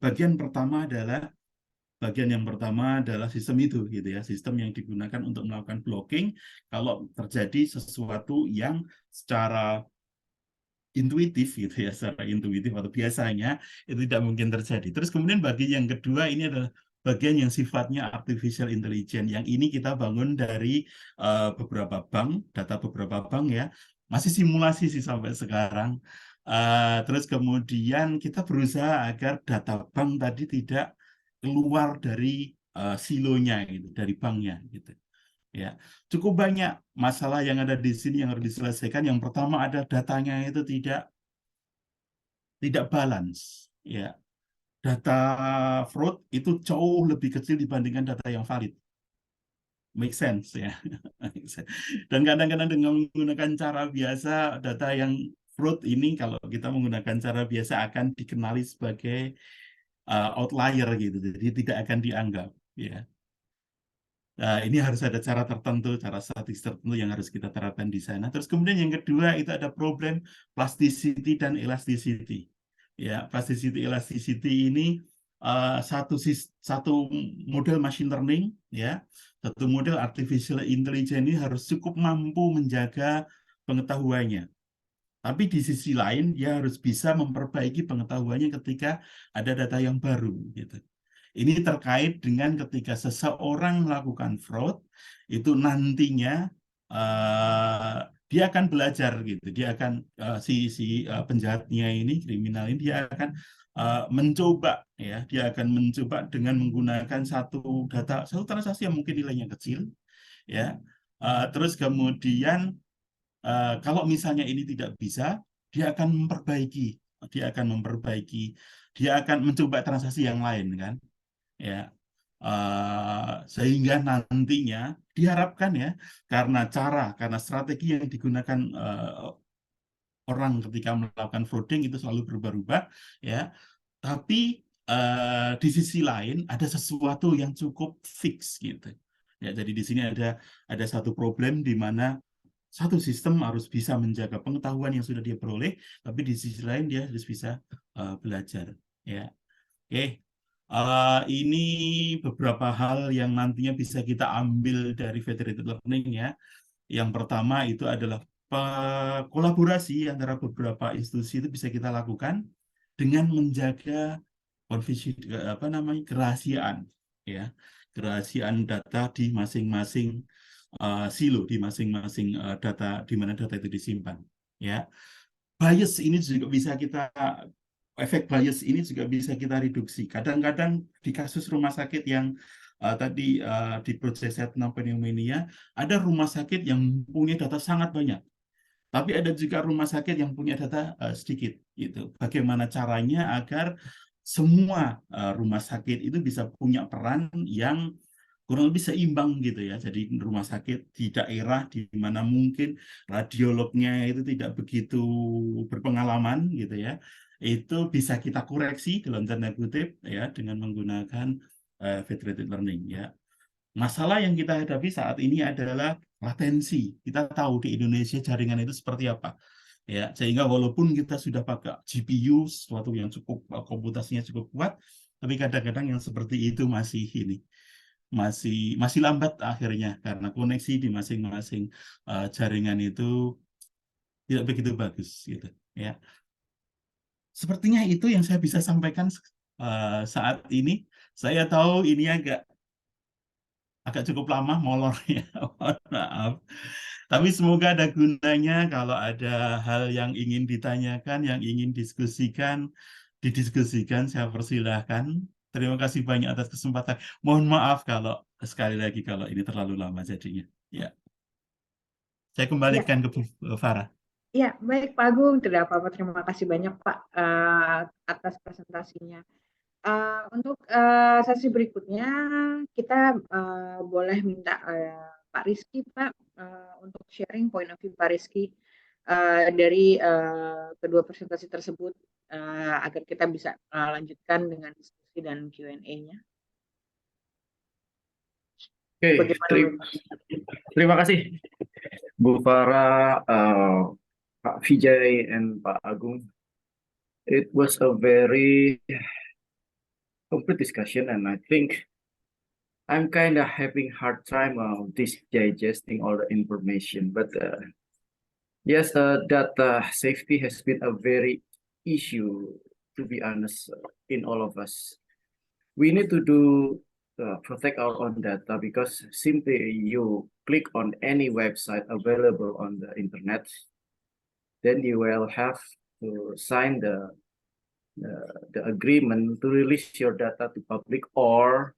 Bagian yang pertama adalah sistem itu gitu ya, sistem yang digunakan untuk melakukan blocking kalau terjadi sesuatu yang secara intuitif gitu ya, secara intuitif atau biasanya itu tidak mungkin terjadi. Terus kemudian bagian yang kedua ini adalah bagian yang sifatnya artificial intelligence. Yang ini kita bangun dari data beberapa bank ya, masih simulasi sih sampai sekarang. Terus kemudian kita berusaha agar data bank tadi tidak keluar dari silonya gitu, dari banknya gitu. Ya, cukup banyak masalah yang ada di sini yang harus diselesaikan. Yang pertama ada datanya itu tidak balance. Ya, data fraud itu jauh lebih kecil dibandingkan data yang valid. Make sense ya. Dan kadang-kadang dengan menggunakan cara biasa, data yang fraud ini kalau kita menggunakan cara biasa akan dikenali sebagai outlier gitu. Jadi tidak akan dianggap. Ya. Ini harus ada cara tertentu, cara statistik tertentu yang harus kita terapkan di sana. Terus kemudian yang kedua itu ada problem plasticity dan elasticity. Ya, plasticity elasticity ini satu model machine learning, ya, satu model artificial intelligence ini harus cukup mampu menjaga pengetahuannya. Tapi di sisi lain dia harus bisa memperbaiki pengetahuannya ketika ada data yang baru, gitu. Ini terkait dengan ketika seseorang melakukan fraud, itu nantinya dia akan belajar gitu. Dia akan penjahatnya ini, kriminal ini, dia akan mencoba ya, dia akan mencoba dengan menggunakan satu transaksi yang mungkin nilainya kecil, ya. Terus kemudian kalau misalnya ini tidak bisa, dia akan memperbaiki, dia akan mencoba transaksi yang lain kan. Ya, sehingga nantinya diharapkan ya karena strategi yang digunakan orang ketika melakukan frauding itu selalu berubah-ubah ya, Tapi di sisi lain ada sesuatu yang cukup fix gitu. Ya, jadi di sini ada satu problem di mana satu sistem harus bisa menjaga pengetahuan yang sudah dia peroleh, tapi di sisi lain dia harus bisa belajar. Ya, oke. Ini beberapa hal yang nantinya bisa kita ambil dari federated learning ya. Yang pertama itu adalah kolaborasi antara beberapa institusi itu bisa kita lakukan dengan menjaga kerahasiaan ya, kerahasiaan data di masing-masing silo, di masing-masing data di mana data itu disimpan ya. Bias ini juga bisa kita efek bias ini juga bisa kita reduksi. Kadang-kadang di kasus rumah sakit yang tadi di proses pneumonia ada rumah sakit yang punya data sangat banyak. Tapi ada juga rumah sakit yang punya data sedikit gitu. Bagaimana caranya agar semua rumah sakit itu bisa punya peran yang kurang lebih seimbang gitu ya. Jadi rumah sakit di daerah di mana mungkin radiolognya itu tidak begitu berpengalaman gitu ya, itu bisa kita koreksi dalam tanda kutip ya dengan menggunakan federated learning ya. Masalah yang kita hadapi saat ini adalah latensi. Kita tahu di Indonesia jaringan itu seperti apa. Ya, sehingga walaupun kita sudah pakai GPU, sesuatu yang cukup komputasinya cukup kuat, tapi kadang-kadang yang seperti itu masih masih lambat akhirnya karena koneksi di masing-masing jaringan itu tidak begitu bagus gitu ya. Sepertinya itu yang saya bisa sampaikan saat ini. Saya tahu ini agak cukup lama molor ya, mohon maaf. Tapi semoga ada gunanya. Kalau ada hal yang ingin ditanyakan, yang ingin didiskusikan, saya persilahkan. Terima kasih banyak atas kesempatan. Mohon maaf kalau sekali lagi kalau ini terlalu lama jadinya. Ya, saya Ya, kembalikan ke Bu Farah. ya, baik Pak Agung, tidak apa-apa. Terima kasih banyak Pak atas presentasinya. Untuk sesi berikutnya kita boleh minta Pak Rizky Pak untuk sharing point of view Pak Rizky dari kedua presentasi tersebut agar kita bisa lanjutkan dengan diskusi dan Q&A-nya. Oke, terima kasih Bu Farah, Pak Vijay, and Pak Agung. It was a very complete discussion, and I think I'm kind of having hard time digesting all the information. But yes, data safety has been a very issue, to be honest, in all of us. We need to protect our own data because simply you click on any website available on the internet, then you will have to sign the agreement to release your data to public, or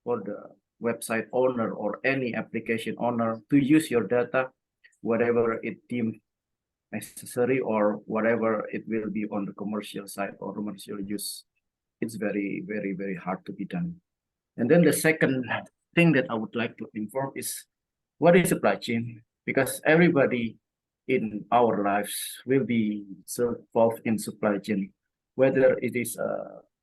for the website owner or any application owner to use your data, whatever it deemed necessary or whatever it will be on the commercial side or commercial use. It's very, very, very hard to be done. And then the second thing that I would like to inform is what is supply chain? Because everybody in our lives will be involved in supply chain, whether it is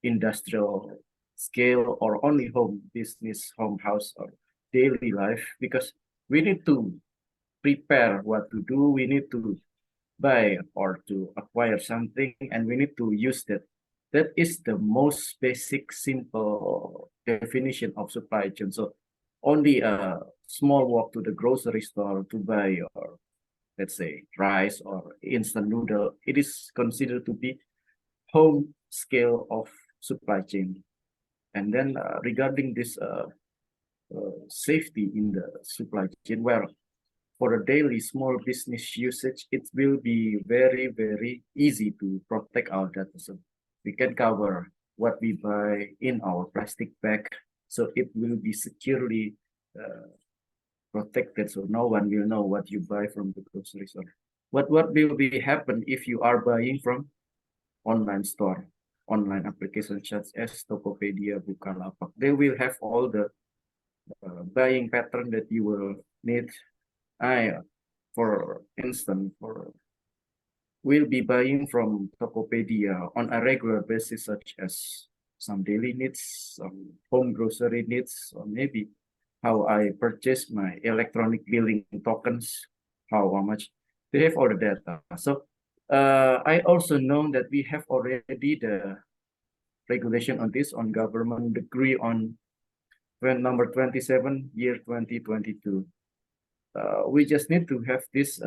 industrial scale or only home business, home house, or daily life, because we need to prepare what to do, we need to buy or to acquire something, and we need to use that. That is the most basic, simple definition of supply chain. So only a small walk to the grocery store to buy your, let's say, rice or instant noodle, it is considered to be home scale of supply chain. And then regarding this safety in the supply chain, where for a daily small business usage, it will be very, very easy to protect our data. So we can cover what we buy in our plastic bag, so it will be securely protected, so no one will know what you buy from the grocery store. What will be happen if you are buying from online store, online applications such as Tokopedia, Bukalapak? They will have all the buying pattern that you will need. For instance, for will be buying from Tokopedia on a regular basis, such as some daily needs, some home grocery needs, or maybe how I purchase my electronic billing tokens, how much they have all the data. So I also know that we have already the regulation on this on government decree on number 27 year 2022. We just need to have this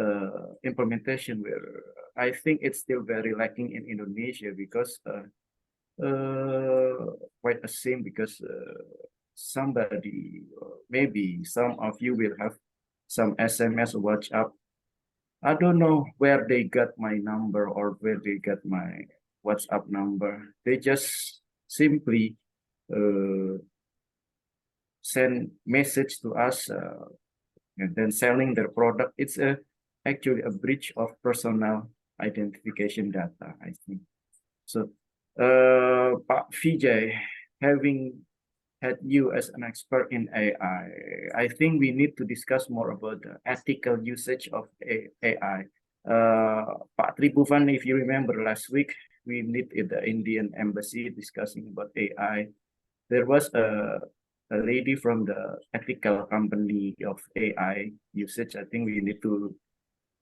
implementation where I think it's still very lacking in Indonesia because quite a shame because somebody, maybe some of you will have some SMS or WhatsApp. I don't know where they got my number or where they got my WhatsApp number. They just simply send message to us and then selling their product. It's actually a breach of personal identification data, I think. So, Pak Vijay, having had you as an expert in AI, I think we need to discuss more about the ethical usage of AI. Pak Tribhuvan, if you remember last week, we met at the Indian embassy discussing about AI. There was a lady from the ethical company of AI usage. I think we need to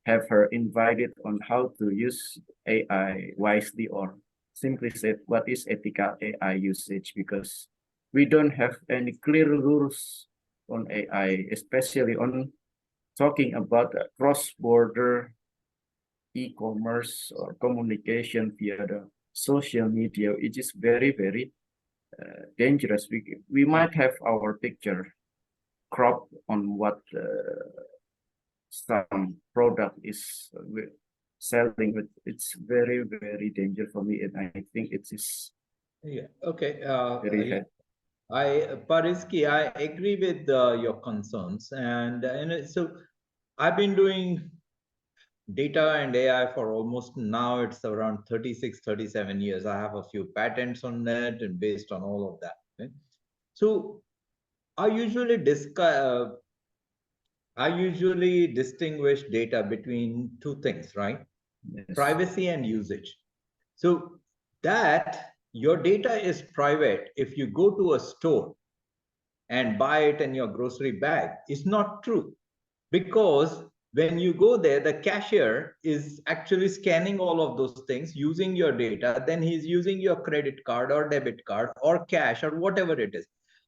have her invited on how to use AI wisely, or simply said, what is ethical AI usage? Because we don't have any clear rules on AI, especially on talking about cross-border e-commerce or communication via the social media. It is very, very dangerous. We might have our picture cropped on what some product is selling, but it's very, very dangerous for me, and I think it is Okay. very Pariski, I agree with your concerns, and so I've been doing data and AI for almost now it's around 36, 37 years. I have a few patents on that and based on all of that. Okay? So I usually distinguish data between two things, right? Yes. Privacy and usage. So that your data is private if you go to a store and buy it in your grocery bag is not true, because when you go there, the cashier is actually scanning all of those things using your data. Then he's using your credit card or debit card or cash or whatever it is.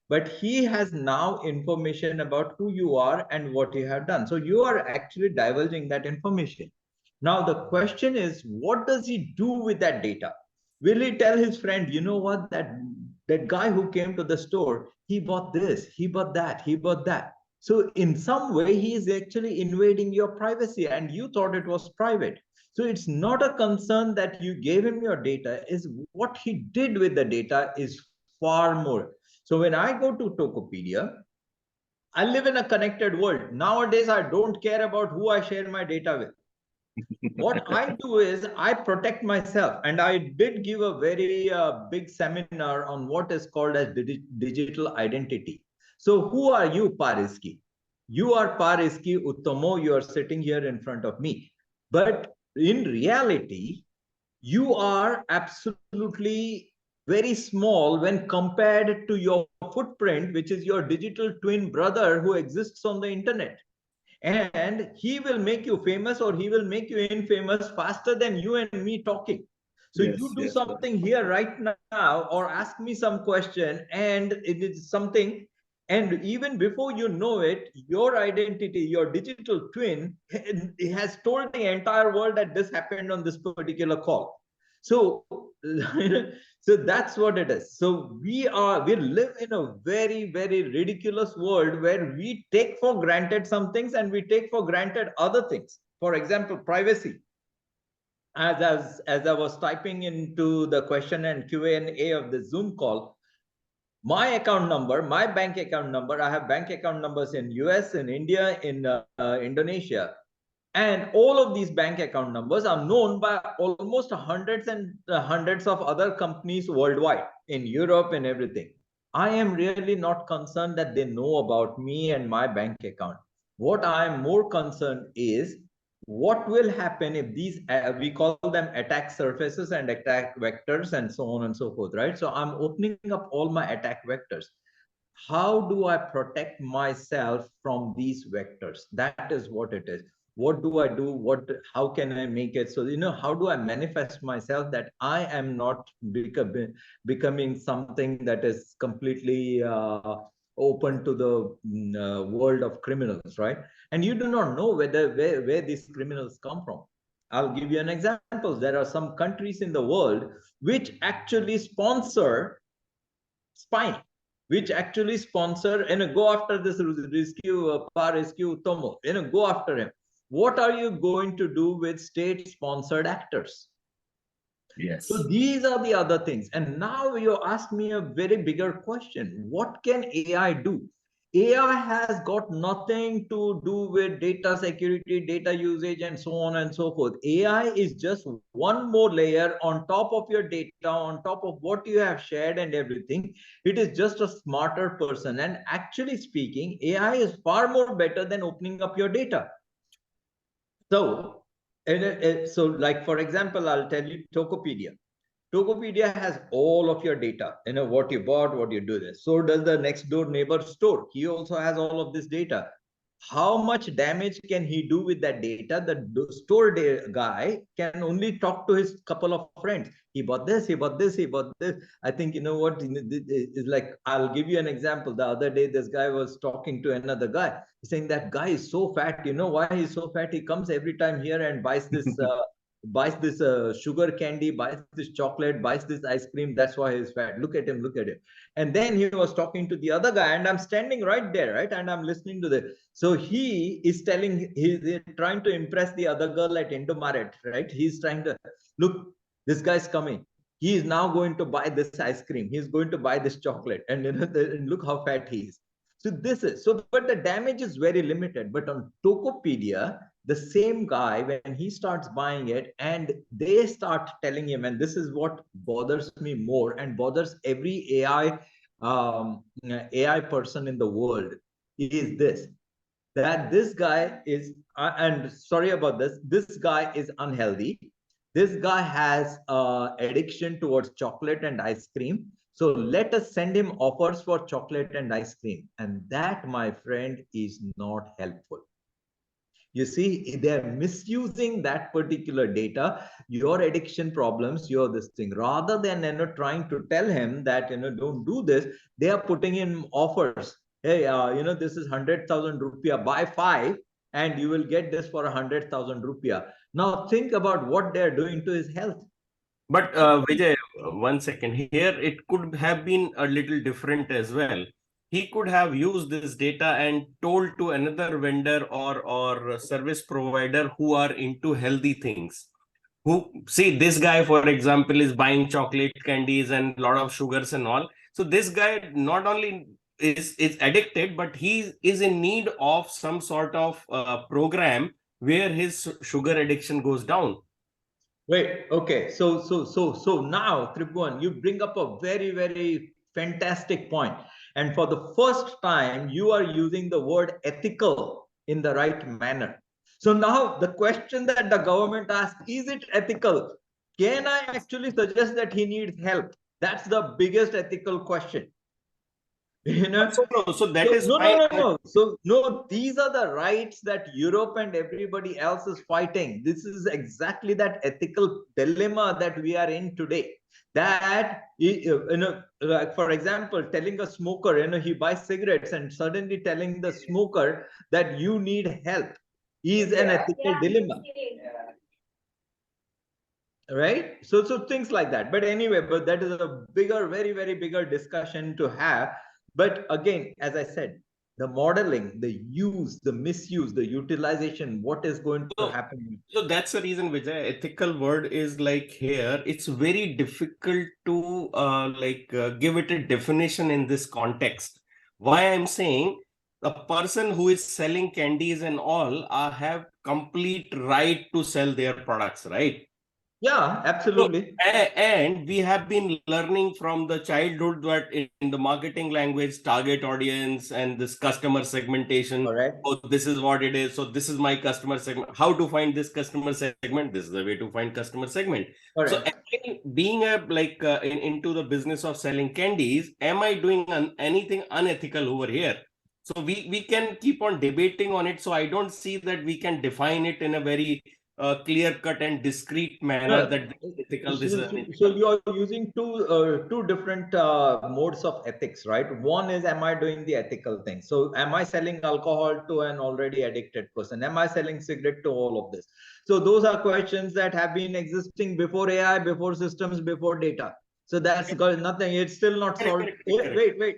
But he has now information about who you are and what you have done. So you are actually divulging that information. Now, the question is, what does he do with that data? Will he tell his friend, you know what, that guy who came to the store, he bought this, he bought that, he bought that. So in some way, he is actually invading your privacy and you thought it was private. So it's not a concern that you gave him your data, is what he did with the data is far more. So when I go to Tokopedia, I live in a connected world. Nowadays, I don't care about who I share my data with. What I do is I protect myself, and I did give a very big seminar on what is called as digital identity. So who are you, Pariski? You are Pariski Uttomo. You are sitting here in front of me. But in reality, you are absolutely very small when compared to your footprint, which is your digital twin brother who exists on the internet. And he will make you famous or he will make you infamous faster than you and me talking. So yes, you do yes, something here right now or ask me some question and it is something, and even before you know it, your identity, your digital twin has told the entire world that this happened on this particular call. So so that's what it is. So we live in a very, very ridiculous world where we take for granted some things and we take for granted other things. For example, privacy. As I was typing into the question and Q&A of the Zoom call, my account number, my bank account number, I have bank account numbers in US, in India, in Indonesia. And all of these bank account numbers are known by almost hundreds and hundreds of other companies worldwide, in Europe and everything. I am really not concerned that they know about me and my bank account. What I am more concerned is, what will happen if these, we call them attack surfaces and attack vectors and so on and so forth, right? So I'm opening up all my attack vectors. How do I protect myself from these vectors? That is what it is. What do I do? How can I make it so, how do I manifest myself that I am not becoming something that is completely open to the world of criminals, right? And you do not know where these criminals come from. I'll give you an example. There are some countries in the world which actually sponsor spying, which actually sponsor and go after this rescue Tomo, go after him. What are you going to do with state-sponsored actors? Yes. So these are the other things. And now you ask me a very bigger question. What can AI do? AI has got nothing to do with data security, data usage, and so on and so forth. AI is just one more layer on top of your data, on top of what you have shared and everything. It is just a smarter person. And actually speaking, AI is far more better than opening up your data. So, like for example, I'll tell you Tokopedia. Tokopedia has all of your data, what you bought, what you do this. So does the next door neighbor store. He also has all of this data. How much damage can he do with that data? The store guy can only talk to his couple of friends. He bought this, he bought this, he bought this. I think, what is like, I'll give you an example. The other day, this guy was talking to another guy, saying that guy is so fat. You know why he's so fat? He comes every time here and buys this sugar candy, buys this chocolate, buys this ice cream. That's why he's fat. Look at him, look at him. And then he was talking to the other guy, and I'm standing right there, right? And I'm listening to this. So he is he's trying to impress the other girl at Indomaret, right? He's trying to, look, this guy's coming. He is now going to buy this ice cream. He's going to buy this chocolate. And look how fat he is. So but the damage is very limited. But on Tokopedia, the same guy, when he starts buying it and they start telling him, and this is what bothers me more and bothers every AI person in the world, is this, that this guy is, and sorry about this guy is unhealthy. This guy has addiction towards chocolate and ice cream. So let us send him offers for chocolate and ice cream. And that, my friend, is not helpful. You see, they're misusing that particular data, your addiction problems, your this thing, rather than trying to tell him that don't do this. They are putting in offers. Hey, this is 100,000 rupiah, buy 5 and you will get this for 100,000 rupiah. Now think about what they're doing to his health. But Vijay, 1 second here, it could have been a little different as well. He could have used this data and told to another vendor or service provider who are into healthy things. Who, see, this guy, for example, is buying chocolate candies and a lot of sugars and all. So this guy not only is addicted, but he is in need of some sort of program where his sugar addiction goes down. Wait, okay. So now, Tribhuvan, you bring up a very, very fantastic point. And for the first time, you are using the word ethical in the right manner. So now the question that the government asks, is it ethical? Can I actually suggest that he needs help? That's the biggest ethical question. So that is no. So no, these are the rights that Europe and everybody else is fighting. This is exactly that ethical dilemma that we are in today. That like for example, telling a smoker, he buys cigarettes, and suddenly telling the smoker that you need help is an ethical dilemma. Right? So things like that. But anyway, but that is a bigger, very, very bigger discussion to have. But again, as I said, the modeling, the use, the misuse, the utilization, what is going to happen? So that's the reason, Vijay, ethical word is like here, it's very difficult to give it a definition in this context. Why I'm saying, a person who is selling candies and all have complete right to sell their products, right? Yeah, absolutely. So, and we have been learning from the childhood that in the marketing language, target audience and this customer segmentation. Correct. Oh, this is what it is. So this is my customer segment. How to find this customer segment? This is the way to find customer segment. So Correct. being into the business of selling candies, am I doing anything unethical over here? So we can keep on debating on it. So I don't see that we can define it in a very clear cut and discrete manner that this is ethical, this is unethical. So you are using two different modes of ethics, right? One is, am I doing the ethical thing? So am I selling alcohol to an already addicted person? Am I selling cigarette to all of this? So those are questions that have been existing before AI, before systems, before data. So that's got nothing. It's still not solved. Wait.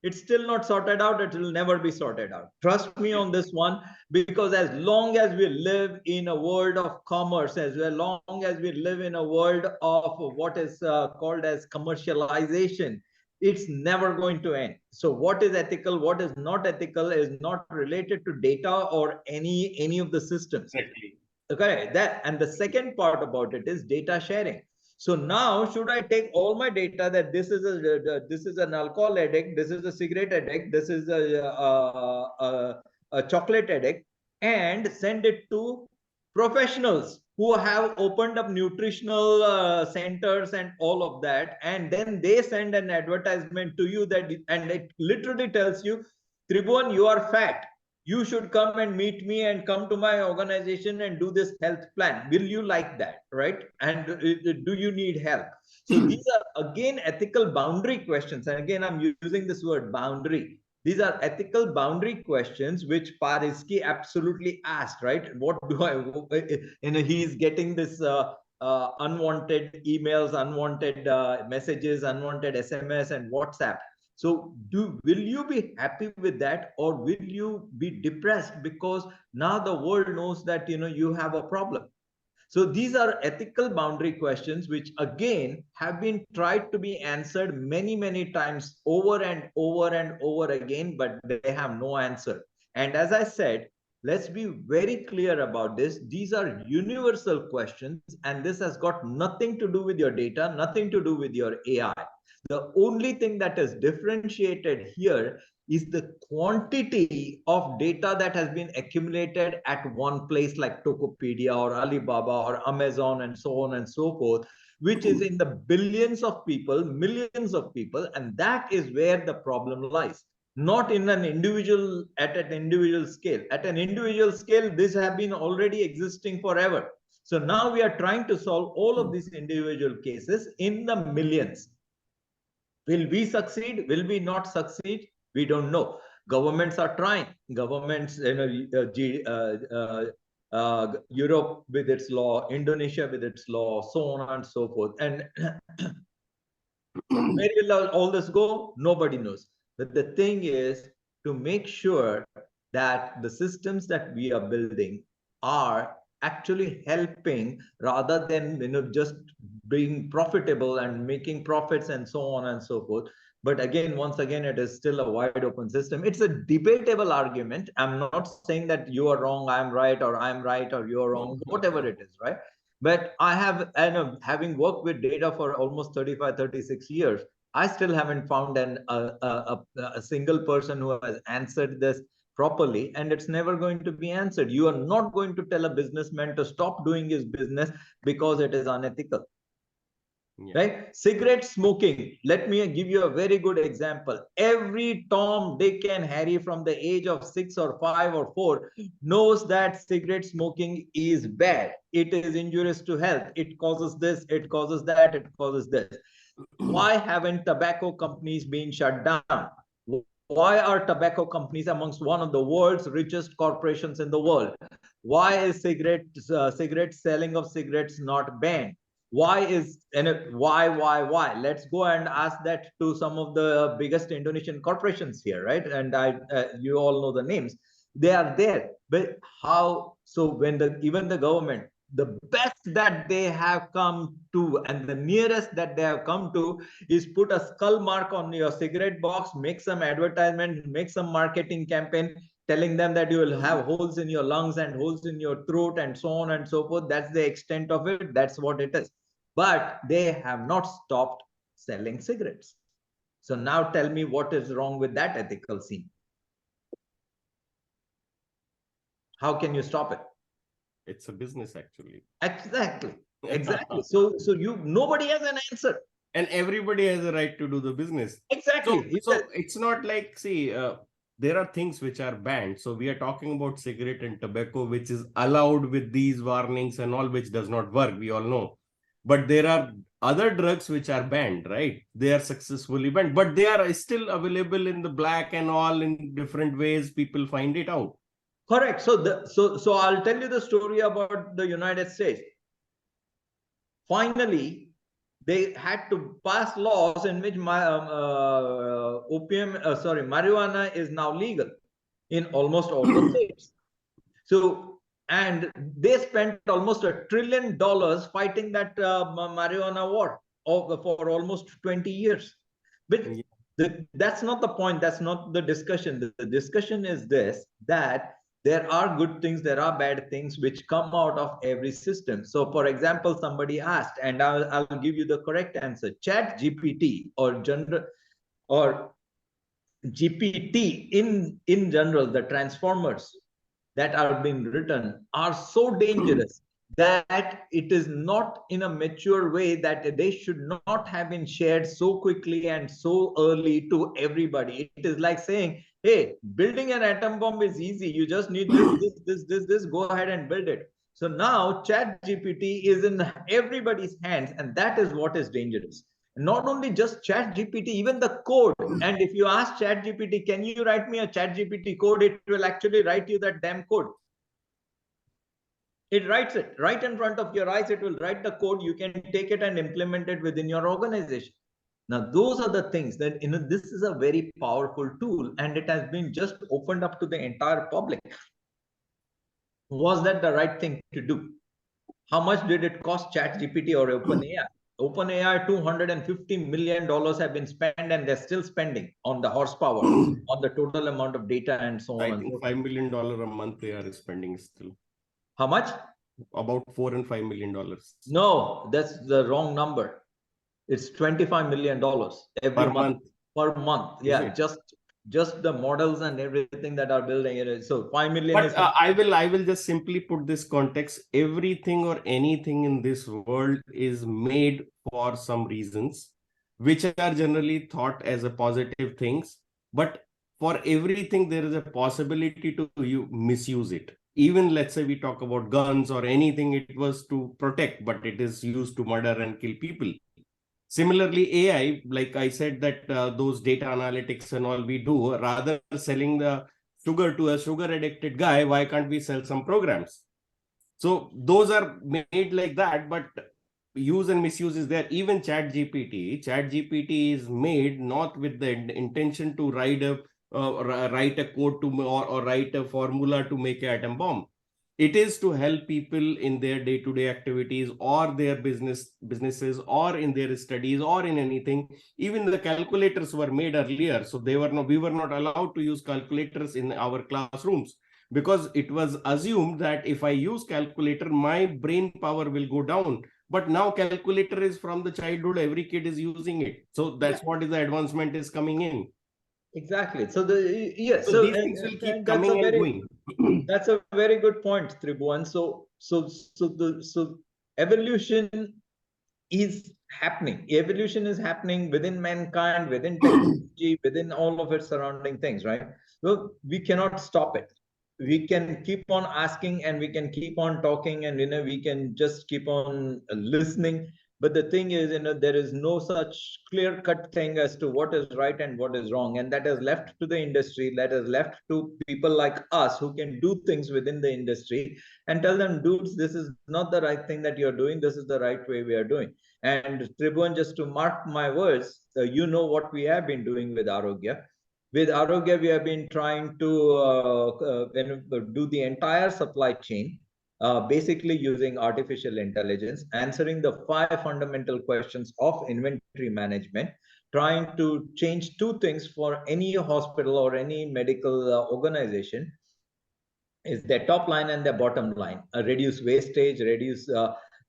It's still not sorted out. It will never be sorted out. Trust me on this one, because as long as we live in a world of commerce, as long as we live in a world of what is called as commercialization, it's never going to end. So what is ethical, what is not ethical is not related to data or any of the systems. Exactly. Okay, that, and the second part about it is data sharing. So now, should I take all my data that this is an alcohol addict, this is a cigarette addict, this is a chocolate addict, and send it to professionals who have opened up nutritional centers and all of that, and then they send an advertisement to you that, and it literally tells you, Tribhuvan, you are fat, you should come and meet me and come to my organization and do this health plan. Will you like that, right? And do you need help? So these are again ethical boundary questions, and again I'm using this word boundary. These are ethical boundary questions which Pariski absolutely asked, right? What do I, he's getting this unwanted emails, unwanted messages, unwanted SMS and WhatsApp. So will you be happy with that, or will you be depressed because now the world knows that you have a problem? So these are ethical boundary questions which again have been tried to be answered many times over and over and over again, but they have no answer. And as I said, let's be very clear about this. These are universal questions, and this has got nothing to do with your data, nothing to do with your AI. The only thing that is differentiated here is the quantity of data that has been accumulated at one place like Tokopedia or Alibaba or Amazon and so on and so forth, which is in the billions of people, millions of people, and that is where the problem lies. Not in an individual, at an individual scale. At an individual scale, this has been already existing forever. So now we are trying to solve all of these individual cases in the millions. Will we succeed? Will we not succeed? We don't know. Governments are trying. Governments, Europe with its law, Indonesia with its law, so on and so forth. And where will all this go? Nobody knows. But the thing is to make sure that the systems that we are building are actually helping, rather than just being profitable and making profits and so on and so forth. But again, once again, it is still a wide open system. It's a debatable argument. I'm not saying that you are wrong, I'm right, or I'm right, or you're wrong, whatever it is, right? But I have, and having worked with data for almost 35, 36 years, I still haven't found a single person who has answered this properly, and it's never going to be answered. You are not going to tell a businessman to stop doing his business because it is unethical. Yeah. Right? Cigarette smoking. Let me give you a very good example. Every Tom, Dick, and Harry from the age of 6 or 5 or 4 knows that cigarette smoking is bad. It is injurious to health. It causes this, it causes that, it causes this. Why haven't tobacco companies been shut down? Why are tobacco companies amongst one of the world's richest corporations in the world? Why is cigarette selling of cigarettes not banned? Why is, and why? Let's go and ask that to some of the biggest Indonesian corporations here, right? And you all know the names. They are there, but how? So when even the government, the best that they have come to, and the nearest that they have come to, is put a skull mark on your cigarette box, make some advertisement, make some marketing campaign, telling them that you will have holes in your lungs and holes in your throat and so on and so forth. That's the extent of it. That's what it is. But they have not stopped selling cigarettes. So now tell me what is wrong with that ethical scene. How can you stop it? It's a business, actually. Exactly. Exactly. So nobody has an answer. And everybody has a right to do the business. Exactly. So it's not like, see, there are things which are banned. So we are talking about cigarette and tobacco, which is allowed with these warnings and all, which does not work. We all know. But there are other drugs which are banned, right? They are successfully banned, but they are still available in the black and all in different ways. People find it out. Correct. So I'll tell you the story about the United States. Finally, they had to pass laws in which marijuana is now legal in almost all the states. So, and they spent almost $1 trillion fighting that marijuana war for almost 20 years. But that's not the point. That's not the discussion. The discussion is this, that there are good things, there are bad things which come out of every system. So, for example, somebody asked, and I'll give you the correct answer. Chat GPT or GPT in general, the transformers that are being written are so dangerous that it is not in a mature way, that they should not have been shared so quickly and so early to everybody. It is like saying, hey, building an atom bomb is easy. You just need this, go ahead and build it. So now Chat GPT is in everybody's hands, and that is what is dangerous. Not only just Chat GPT, even the code. And if you ask Chat GPT, can you write me a Chat GPT code? It will actually write you that damn code. It writes it right in front of your eyes. It will write the code. You can take it and implement it within your organization. Now, those are the things that, this is a very powerful tool, and it has been just opened up to the entire public. Was that the right thing to do? How much did it cost ChatGPT or OpenAI? OpenAI, $250 million have been spent, and they're still spending on the horsepower, on the total amount of data and so on. I think $5 million a month they are spending still. How much? About $4 and $5 million. No, that's the wrong number. It's $25 million every month. Per month. Yeah, just the models and everything that are building it. So 5 million. But I will just simply put this context. Everything or anything in this world is made for some reasons, which are generally thought as a positive things. But for everything, there is a possibility to misuse it. Even let's say we talk about guns or anything, it was to protect, but it is used to murder and kill people. Similarly, AI, like I said, that those data analytics and all we do, rather selling the sugar to a sugar addicted guy, why can't we sell some programs? So those are made like that, but use and misuse is there. Even ChatGPT is made not with the intention to write a code to or write a formula to make an atom bomb. It is to help people in their day-to-day activities or their businesses or in their studies or in anything. Even the calculators were made earlier, so we were not allowed to use calculators in our classrooms, because it was assumed that if I use calculator, my brain power will go down. But now calculator is from the childhood, every kid is using it. So that's what is the advancement is coming in. Exactly. So these things will keep coming and going. That's a very good point, Tribhuvan. So evolution is happening. Evolution is happening within mankind, within technology, within all of its surrounding things, right? So we cannot stop it. We can keep on asking, and we can keep on talking, and we can just keep on listening. But the thing is, there is no such clear-cut thing as to what is right and what is wrong, and that is left to the industry. That is left to people like us who can do things within the industry and tell them, dudes, this is not the right thing that you're doing. This is the right way we are doing. And Tribhuvan, just to mark my words, you know what we have been doing with Arogya. With Arogya, we have been trying to do the entire supply chain, basically using artificial intelligence, answering the 5 fundamental questions of inventory management, trying to change two things for any hospital or any medical organization is their top line and their bottom line. Reduce wastage, reduce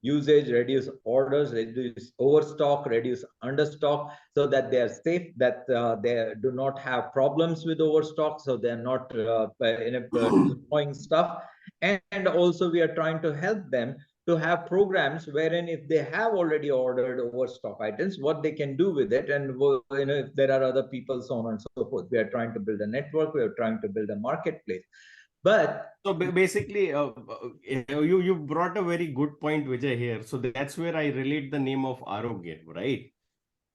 usage, reduce orders, reduce overstock, reduce understock, so that they are safe, that they do not have problems with overstock, so they're not destroying stuff. And also we are trying to help them to have programs wherein if they have already ordered overstock items, what they can do with it, and if there are other people, so on and so forth. We are trying to build a network, we are trying to build a marketplace. But so basically, you brought a very good point, Vijay, here. So that's where I relate the name of Arogya, right?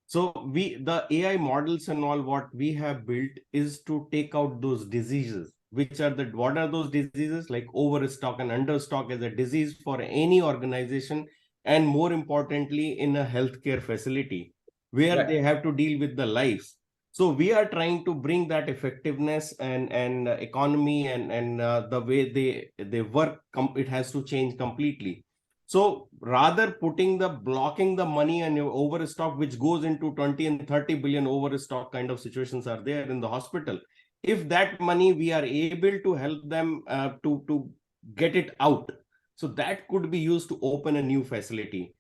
So the AI models and all what we have built is to take out those diseases, which are what are those diseases? Like overstock and understock is a disease for any organization, and more importantly, in a healthcare facility where they have to deal with the lives. So we are trying to bring that effectiveness and economy and the way they work. It has to change completely. So rather blocking the money and your overstock, which goes into 20 and 30 billion overstock kind of situations are there in the hospital. If that money we are able to help them to get it out, so that could be used to open a new facility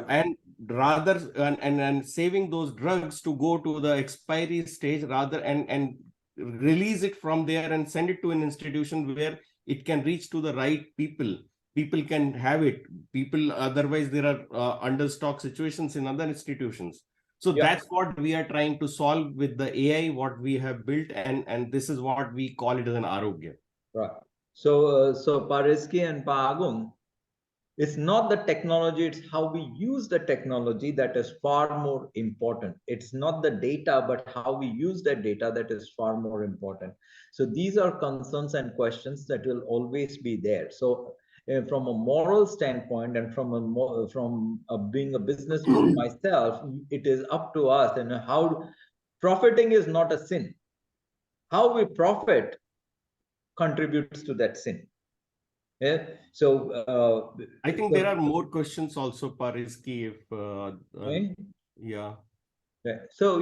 and rather and saving those drugs to go to the expiry stage rather and release it from there and send it to an institution where it can reach to the right people can have it. People, otherwise there are understock situations in other institutions. So that's what we are trying to solve with the AI, what we have built, and this is what we call it as an Arogya. Right. So, Pariski and Paagung, it's not the technology, it's how we use the technology that is far more important. It's not the data, but how we use that data that is far more important. So these are concerns and questions that will always be there. So from a moral standpoint and from being a businessman myself, it is up to us, and how profiting is not a sin. How we profit contributes to that sin. Yeah. So I think there are more questions also, Pariski. If yeah. So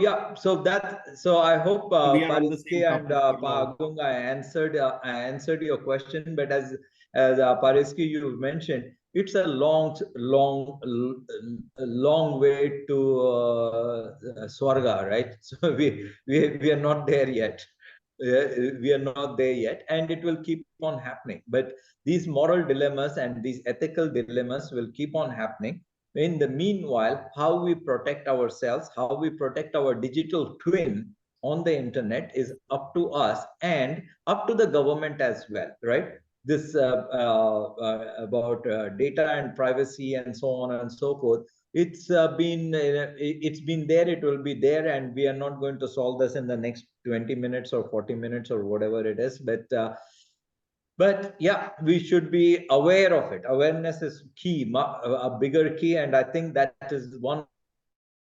so I hope Pariski and Paagung, I answered your question. But as Pariski you mentioned, it's a long way to Swarga, right? So we are not there yet. We are not there yet, and it will keep on happening. But these moral dilemmas and these ethical dilemmas will keep on happening. In the meanwhile, how we protect ourselves, how we protect our digital twin on the internet is up to us and up to the government as well, right? This about data and privacy and so on and so forth. It's been there, it will be there, and we are not going to solve this in the next 20 minutes or 40 minutes or whatever it is. But yeah, we should be aware of it. Awareness is key, a bigger key, and I think that is one of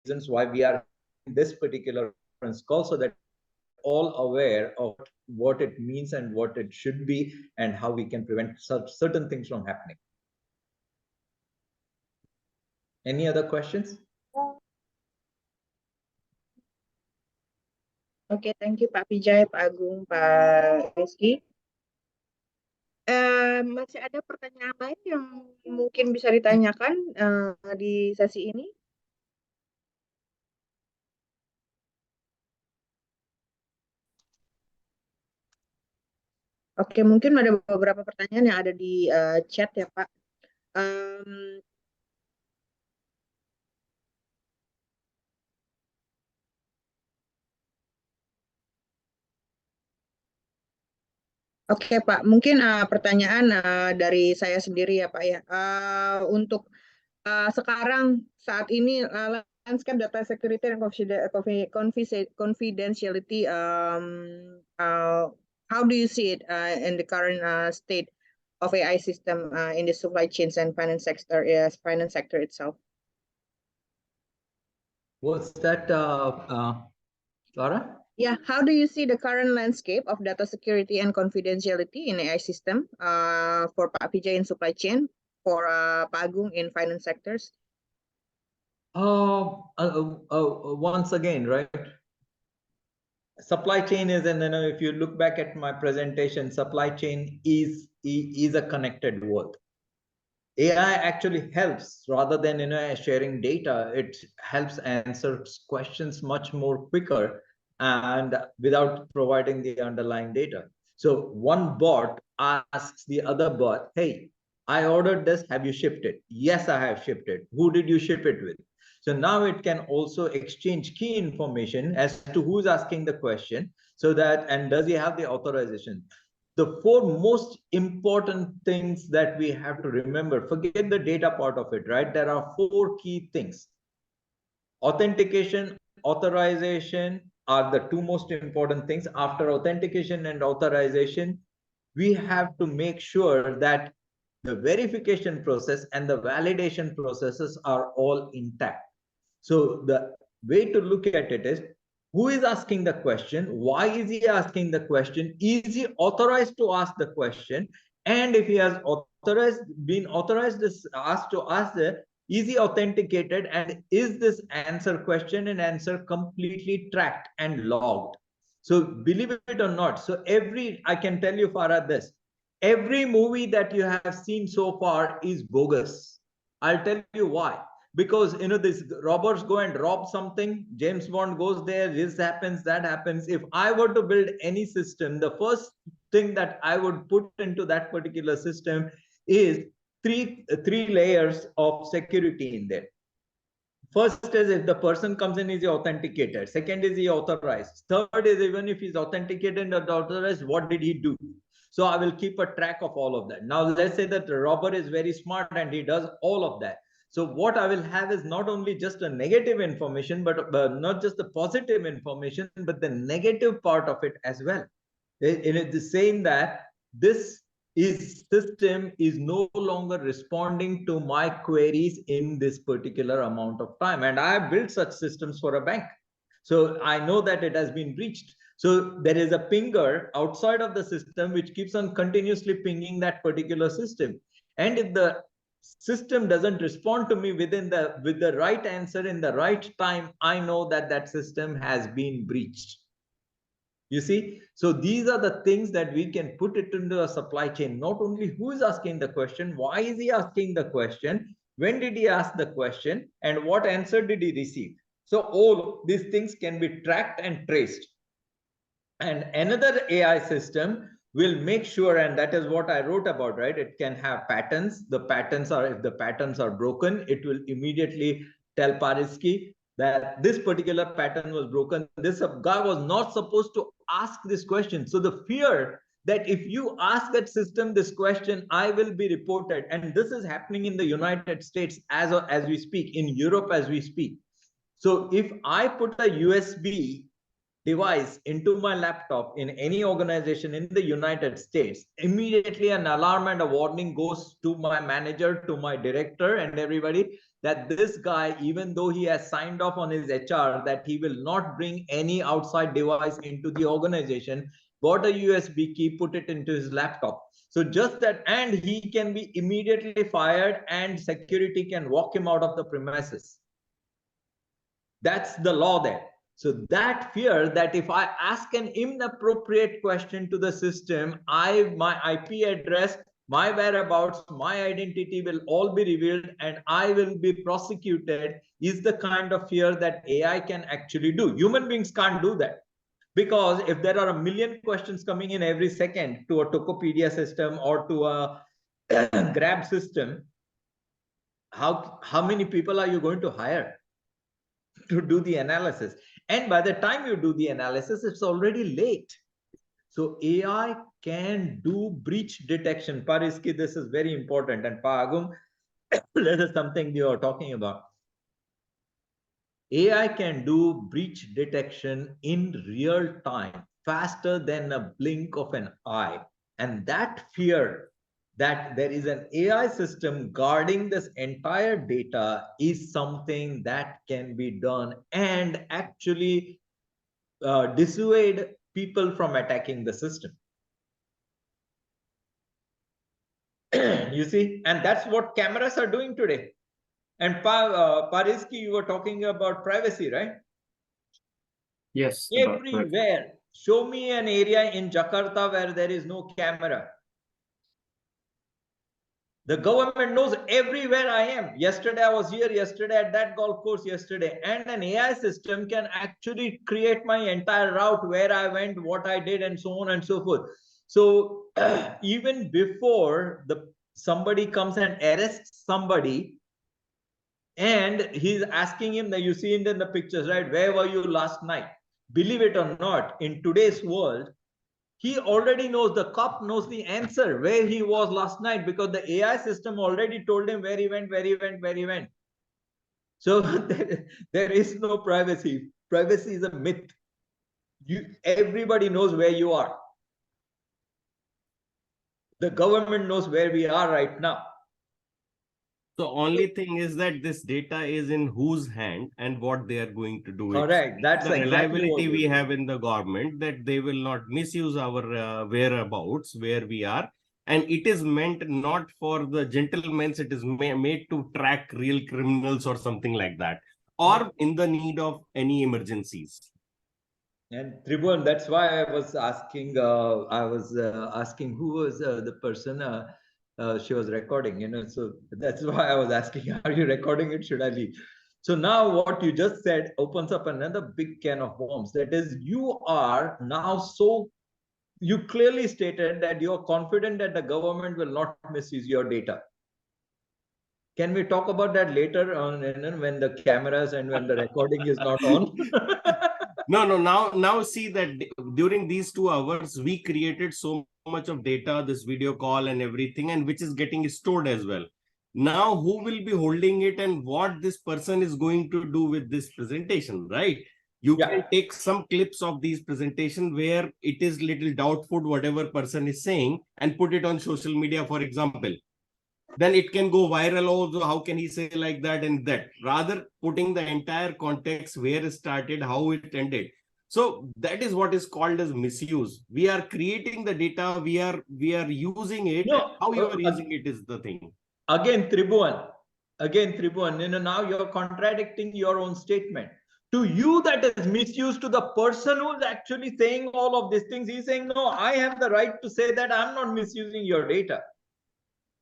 the reasons why we are in this particular conference call, so that all aware of what it means and what it should be and how we can prevent certain things from happening. Any other questions? Okay, thank you Pak Vijay, Pak Agung, Pak Rizky. Masih ada pertanyaan lain yang mungkin bisa ditanyakan di sesi ini? Oke, mungkin ada beberapa pertanyaan yang ada di chat ya Pak. Oke Pak, mungkin pertanyaan dari saya sendiri ya Pak ya. Untuk sekarang saat ini landscape data security and confidentiality, how do you see it in the current state of AI system in the supply chains and finance sector itself? What's that, Clara? Yeah, how do you see the current landscape of data security and confidentiality in AI system for Pak Vijay in supply chain, for Pak Agung in finance sectors? Once again, right? Supply chain is, and if you look back at my presentation, supply chain is a connected world. AI actually helps rather than sharing data. It helps answer questions much more quicker and without providing the underlying data. So one bot asks the other bot, "Hey, I ordered this. Have you shipped it?" "Yes, I have shipped it." "Who did you ship it with?" So now it can also exchange key information as to who's asking the question, so that, and does he have the authorization. The four most important things that we have to remember, forget the data part of it, right? There are four key things. Authentication, authorization are the two most important things. After authentication and authorization, we have to make sure that the verification process and the validation processes are all intact. So the way to look at it is, who is asking the question? Why is he asking the question? Is he authorized to ask the question? And if he has been authorized, asked to ask the, is he authenticated? And is this answer question and answer completely tracked and logged? So believe it or not, so I can tell you, Farah, this, every movie that you have seen so far is bogus. I'll tell you why. Because these robbers go and rob something, James Bond goes there, this happens, that happens. If I were to build any system, the first thing that I would put into that particular system is three layers of security in there. First is, if the person comes in, is he authenticated? Second is, he authorized? Third is, even if he's authenticated and authorized, what did he do? So I will keep a track of all of that. Now let's say that the robber is very smart and he does all of that. So what I will have is not only just a negative information, but not just the positive information, but the negative part of it as well. It is saying that this system is no longer responding to my queries in this particular amount of time. And I have built such systems for a bank. So I know that it has been breached. So there is a pinger outside of the system which keeps on continuously pinging that particular system. And if the system doesn't respond to me with the right answer in the right time, I know that that system has been breached. You see, so these are the things that we can put it into a supply chain. Not only who is asking the question, why is he asking the question, when did he ask the question, and what answer did he receive. So all these things can be tracked and traced. And another AI system will make sure, and that is what I wrote about, right? It can have patterns. The patterns are, if the patterns are broken, it will immediately tell Parisky that this particular pattern was broken. This guy was not supposed to ask this question. So the fear that if you ask that system this question, I will be reported. And this is happening in the United States as we speak, in Europe as we speak. So if I put a USB device into my laptop in any organization in the United States, immediately an alarm and a warning goes to my manager, to my director, and everybody, that this guy, even though he has signed off on his HR that he will not bring any outside device into the organization, bought a USB key, put it into his laptop. So just that, and he can be immediately fired and security can walk him out of the premises. That's the law there. So that fear that if I ask an inappropriate question to the system, my IP address, my whereabouts, my identity will all be revealed and I will be prosecuted, is the kind of fear that AI can actually do. Human beings can't do that. Because if there are a million questions coming in every second to a Tokopedia system or to a Grab system, how many people are you going to hire to do the analysis? And by the time you do the analysis, it's already late. So AI can do breach detection. Pariski, this is very important. And Pagum, this is something you are talking about. AI can do breach detection in real time, faster than a blink of an eye. And that fear that there is an AI system guarding this entire data is something that can be done and actually dissuade people from attacking the system. You see, and that's what cameras are doing today. And Pariski, you were talking about privacy, right? Yes, Everywhere. Show me an area in Jakarta where there is no camera. The government knows everywhere I am. Yesterday I was here, yesterday at that golf course yesterday. And an AI system can actually create my entire route, where I went, what I did, and so on and so forth. So even before somebody comes and arrests somebody, and he's asking him, that you see it in the pictures, right? Where were you last night? Believe it or not, in today's world, he already knows, the cop knows the answer where he was last night, because the AI system already told him where he went, where he went, where he went. So there is no privacy. Privacy is a myth. Everybody knows where you are. The government knows where we are right now. So only thing is that this data is in whose hand and what they are going to do. Correct. That's the exactly reliability what we have in the government, that they will not misuse our whereabouts, where we are. And it is meant not for the gentlemen, it is made to track real criminals or something like that, or in the need of any emergencies. And Tribhuvan, that's why I was asking. Asking who was the person. She was recording, so that's why I was asking, are you recording it? Should I leave? So now what you just said opens up another big can of worms. That is, you are now you clearly stated that you're confident that the government will not misuse your data. Can we talk about that later on, when the cameras and when the recording is not on? No. Now see that during these 2 hours, we created so much of data, this video call and everything, and which is getting stored as well. Now, who will be holding it and what this person is going to do with this presentation, right? You can take some clips of these presentation where it is little doubtful whatever person is saying and put it on social media, for example. Then it can go viral. Also, how can he say like that and that? Rather putting the entire context, where it started, how it ended. So that is what is called as misuse. We are creating the data, we are using it. No, how you are using it is the thing. Again, Tribhuvan, now you're contradicting your own statement. To you, that is misuse. To the person who's actually saying all of these things, he's saying, no, I have the right to say that I'm not misusing your data.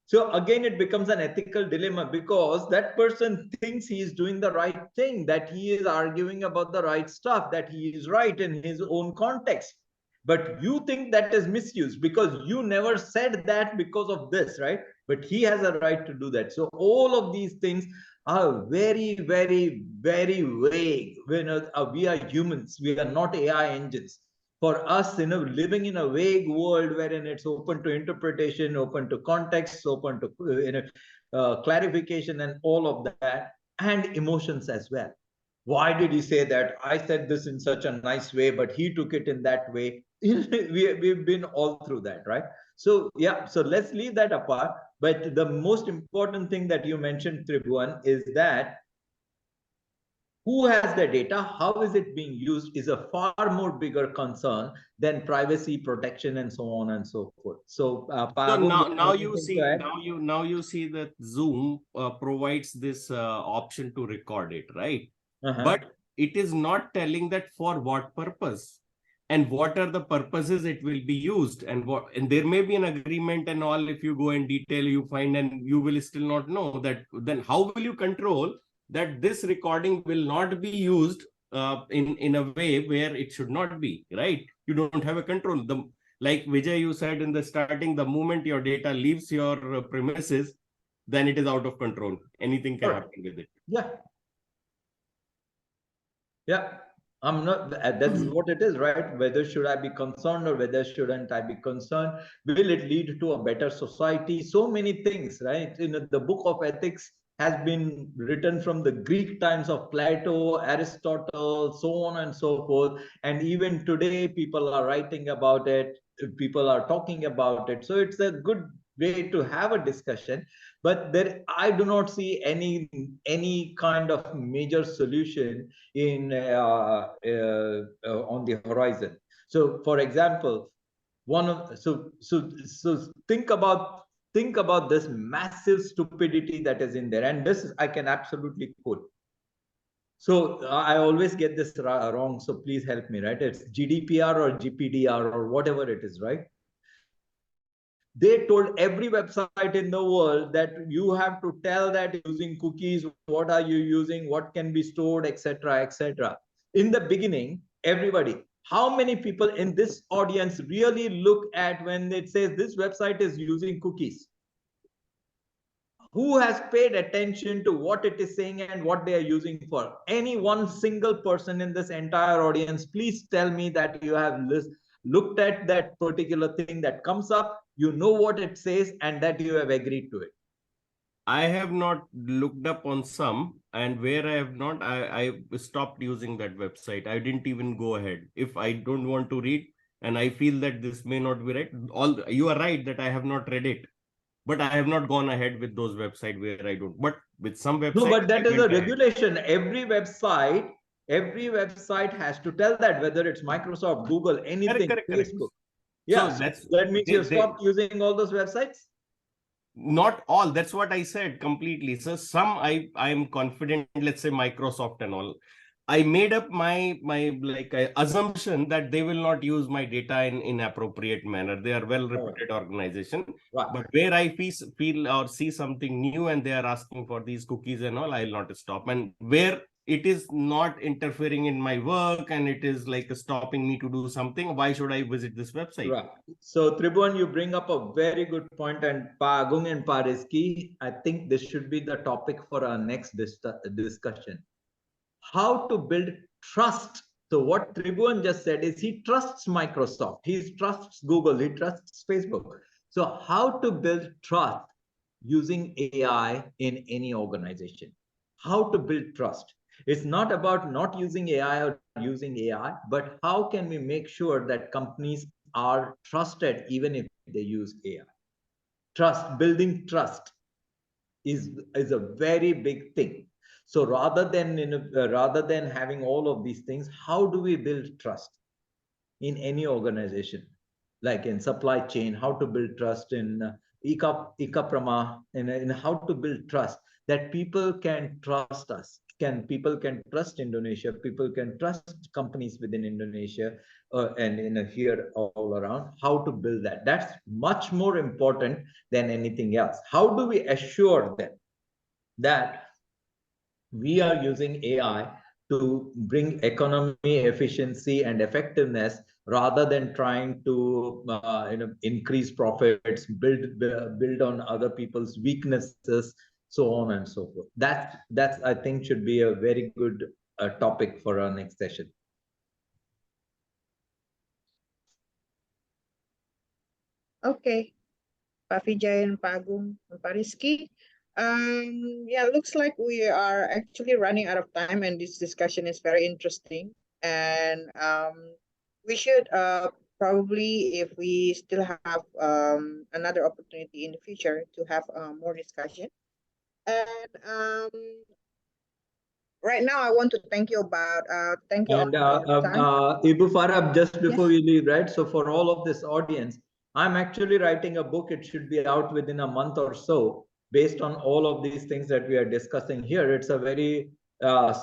So again, it becomes an ethical dilemma, because that person thinks he is doing the right thing, that he is arguing about the right stuff, that he is right in his own context. But you think that is misuse because you never said that because of this, right? But he has a right to do that. So all of these things are very, very, very vague. We are humans. We are not AI engines. For us, living in a vague world wherein it's open to interpretation, open to context, open to clarification, and all of that, and emotions as well. Why did he say that? I said this in such a nice way, but he took it in that way. We've been all through that, right? So yeah, so let's leave that apart. But the most important thing that you mentioned, Tribhuvan, is that who has the data, how is it being used, is a far more bigger concern than privacy protection and so on and so forth. So, so now you see that Zoom provides this option to record it, right? But it is not telling that for what purpose and what are the purposes it will be used, and there may be an agreement and all. If you go in detail, you find, and you will still not know that. Then how will you control that this recording will not be used in a way where it should not be, right? You don't have a control. Like Vijay, you said in the starting, the moment your data leaves your premises, then it is out of control. Anything can happen with it. Yeah, I'm not. That's what it is, right? Whether should I be concerned or whether shouldn't I be concerned? Will it lead to a better society? So many things, right? The book of ethics has been written from the Greek times of Plato, Aristotle, so on and so forth. And even today, people are writing about it. People are talking about it. So it's a good way to have a discussion. But I do not see any kind of major solution on the horizon. So, for example, so think about think about this massive stupidity that is in there. And this I can absolutely quote. So I always get this wrong. So please help me, right? It's GDPR or GPDR or whatever it is, right? They told every website in the world that you have to tell that using cookies, what are you using, what can be stored, etc., etc. In the beginning, everybody, how many people in this audience really look at when it says this website is using cookies? Who has paid attention to what it is saying and what they are using for? Any one single person in this entire audience, please tell me that you have looked at that particular thing that comes up, you know what it says, and that you have agreed to it. I have not looked up on some, and where I have not, I stopped using that website. I didn't even go ahead. If I don't want to read and I feel that this may not be right, you are right that I have not read it, but I have not gone ahead with those websites where I don't. But with some websites, no, but that is a ahead. regulation. Every website has to tell that, whether it's Microsoft, Google, anything, correct. Facebook. Yeah, so that means you've stopped using all those websites? Not all. That's what I said completely. So some I'm confident, let's say Microsoft and all. I made up my assumption that they will not use my data in inappropriate manner. They are well reputed organization. Right. But where I feel or see something new and they are asking for these cookies and all, I'll not stop. And where it is not interfering in my work and it is like stopping me to do something, why should I visit this website? Right. So Tribhuvan, you bring up a very good point, and Pa Agung and Pa Rizky, I think this should be the topic for our next discussion. How to build trust. So what Tribhuvan just said is he trusts Microsoft, he trusts Google, he trusts Facebook. So how to build trust using AI in any organization? How to build trust? It's not about not using AI or using AI, but how can we make sure that companies are trusted even if they use AI? Building trust is a very big thing. So rather than having all of these things, how do we build trust in any organization? Like in supply chain, how to build trust in IKAPRAMA, in how to build trust that people can trust us. People can trust Indonesia, people can trust companies within Indonesia, and here all around. How to build that? That's much more important than anything else. How do we assure them that we are using AI to bring economy, efficiency, and effectiveness rather than trying to increase profits, build on other people's weaknesses, so on and so forth. That's I think should be a very good topic for our next session. Okay, Pak Vijay and Pak Agung and Pak Rizky. Yeah, looks like we are actually running out of time, and this discussion is very interesting. And we should probably, if we still have another opportunity in the future, to have more discussion. And right now, I want to thank you all And for your time. Ibu Farah, just before we leave, right? So for all of this audience, I'm actually writing a book. It should be out within a month or so, based on all of these things that we are discussing here. It's a very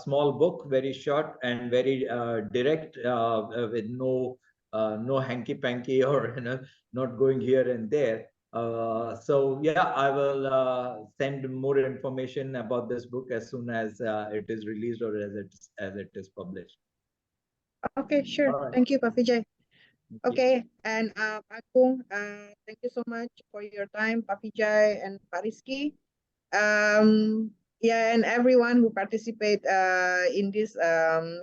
small book, very short and very direct, with no hanky panky or not going here and there. So yeah, I will send more information about this book as soon as it is released or as it is published. Okay, sure. All right. Thank you, Pak Vijay. Thank you. Okay, and Pak Agung, thank you so much for your time, Pak Vijay and Pak Rizky. Yeah, and everyone who participate in this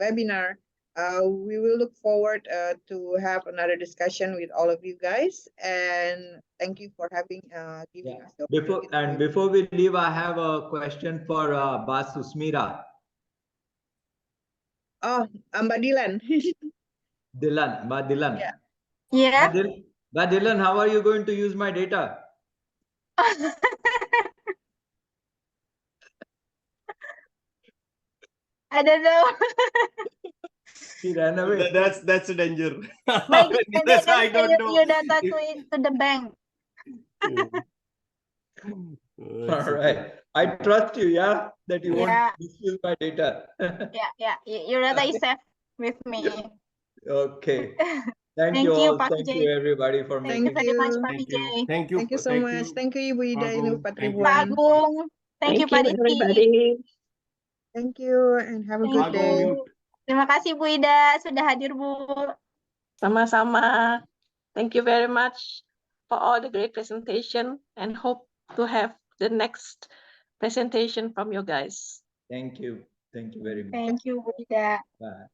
webinar. We will look forward to have another discussion with all of you guys. And thank you for having giving us the opportunity. Before we leave, I have a question for Bas Susmira. Oh, Mbak Dilan. Mbak Dilan. Yeah. Yeah. Mbak Dilan, how are you going to use my data? I don't know. She ran away. That's a danger. But I don't know. your data to the bank. All right. I trust you, yeah, that you won't Yeah. misuse my data. Yeah. Your data is safe with me. Okay. Thank Thank you you, all. Pak Thank Vijay. you, everybody, for Thank you making very much, you. Pak Thank Vijay. you. Thank you. Thank you so much. Thank you, Ibu Ida and Ibu Pak Pak Tribuan. Agung. Thank you, Pak Rizky. everybody. Thank you and have a Thank good Pak Agung day. you. mute. Terima kasih Bu Ida sudah hadir Bu. Sama-sama. Thank you very much for all the great presentation and hope to have the next presentation from you guys. Thank you. Thank you very much. Thank you Bu Ida. Bye.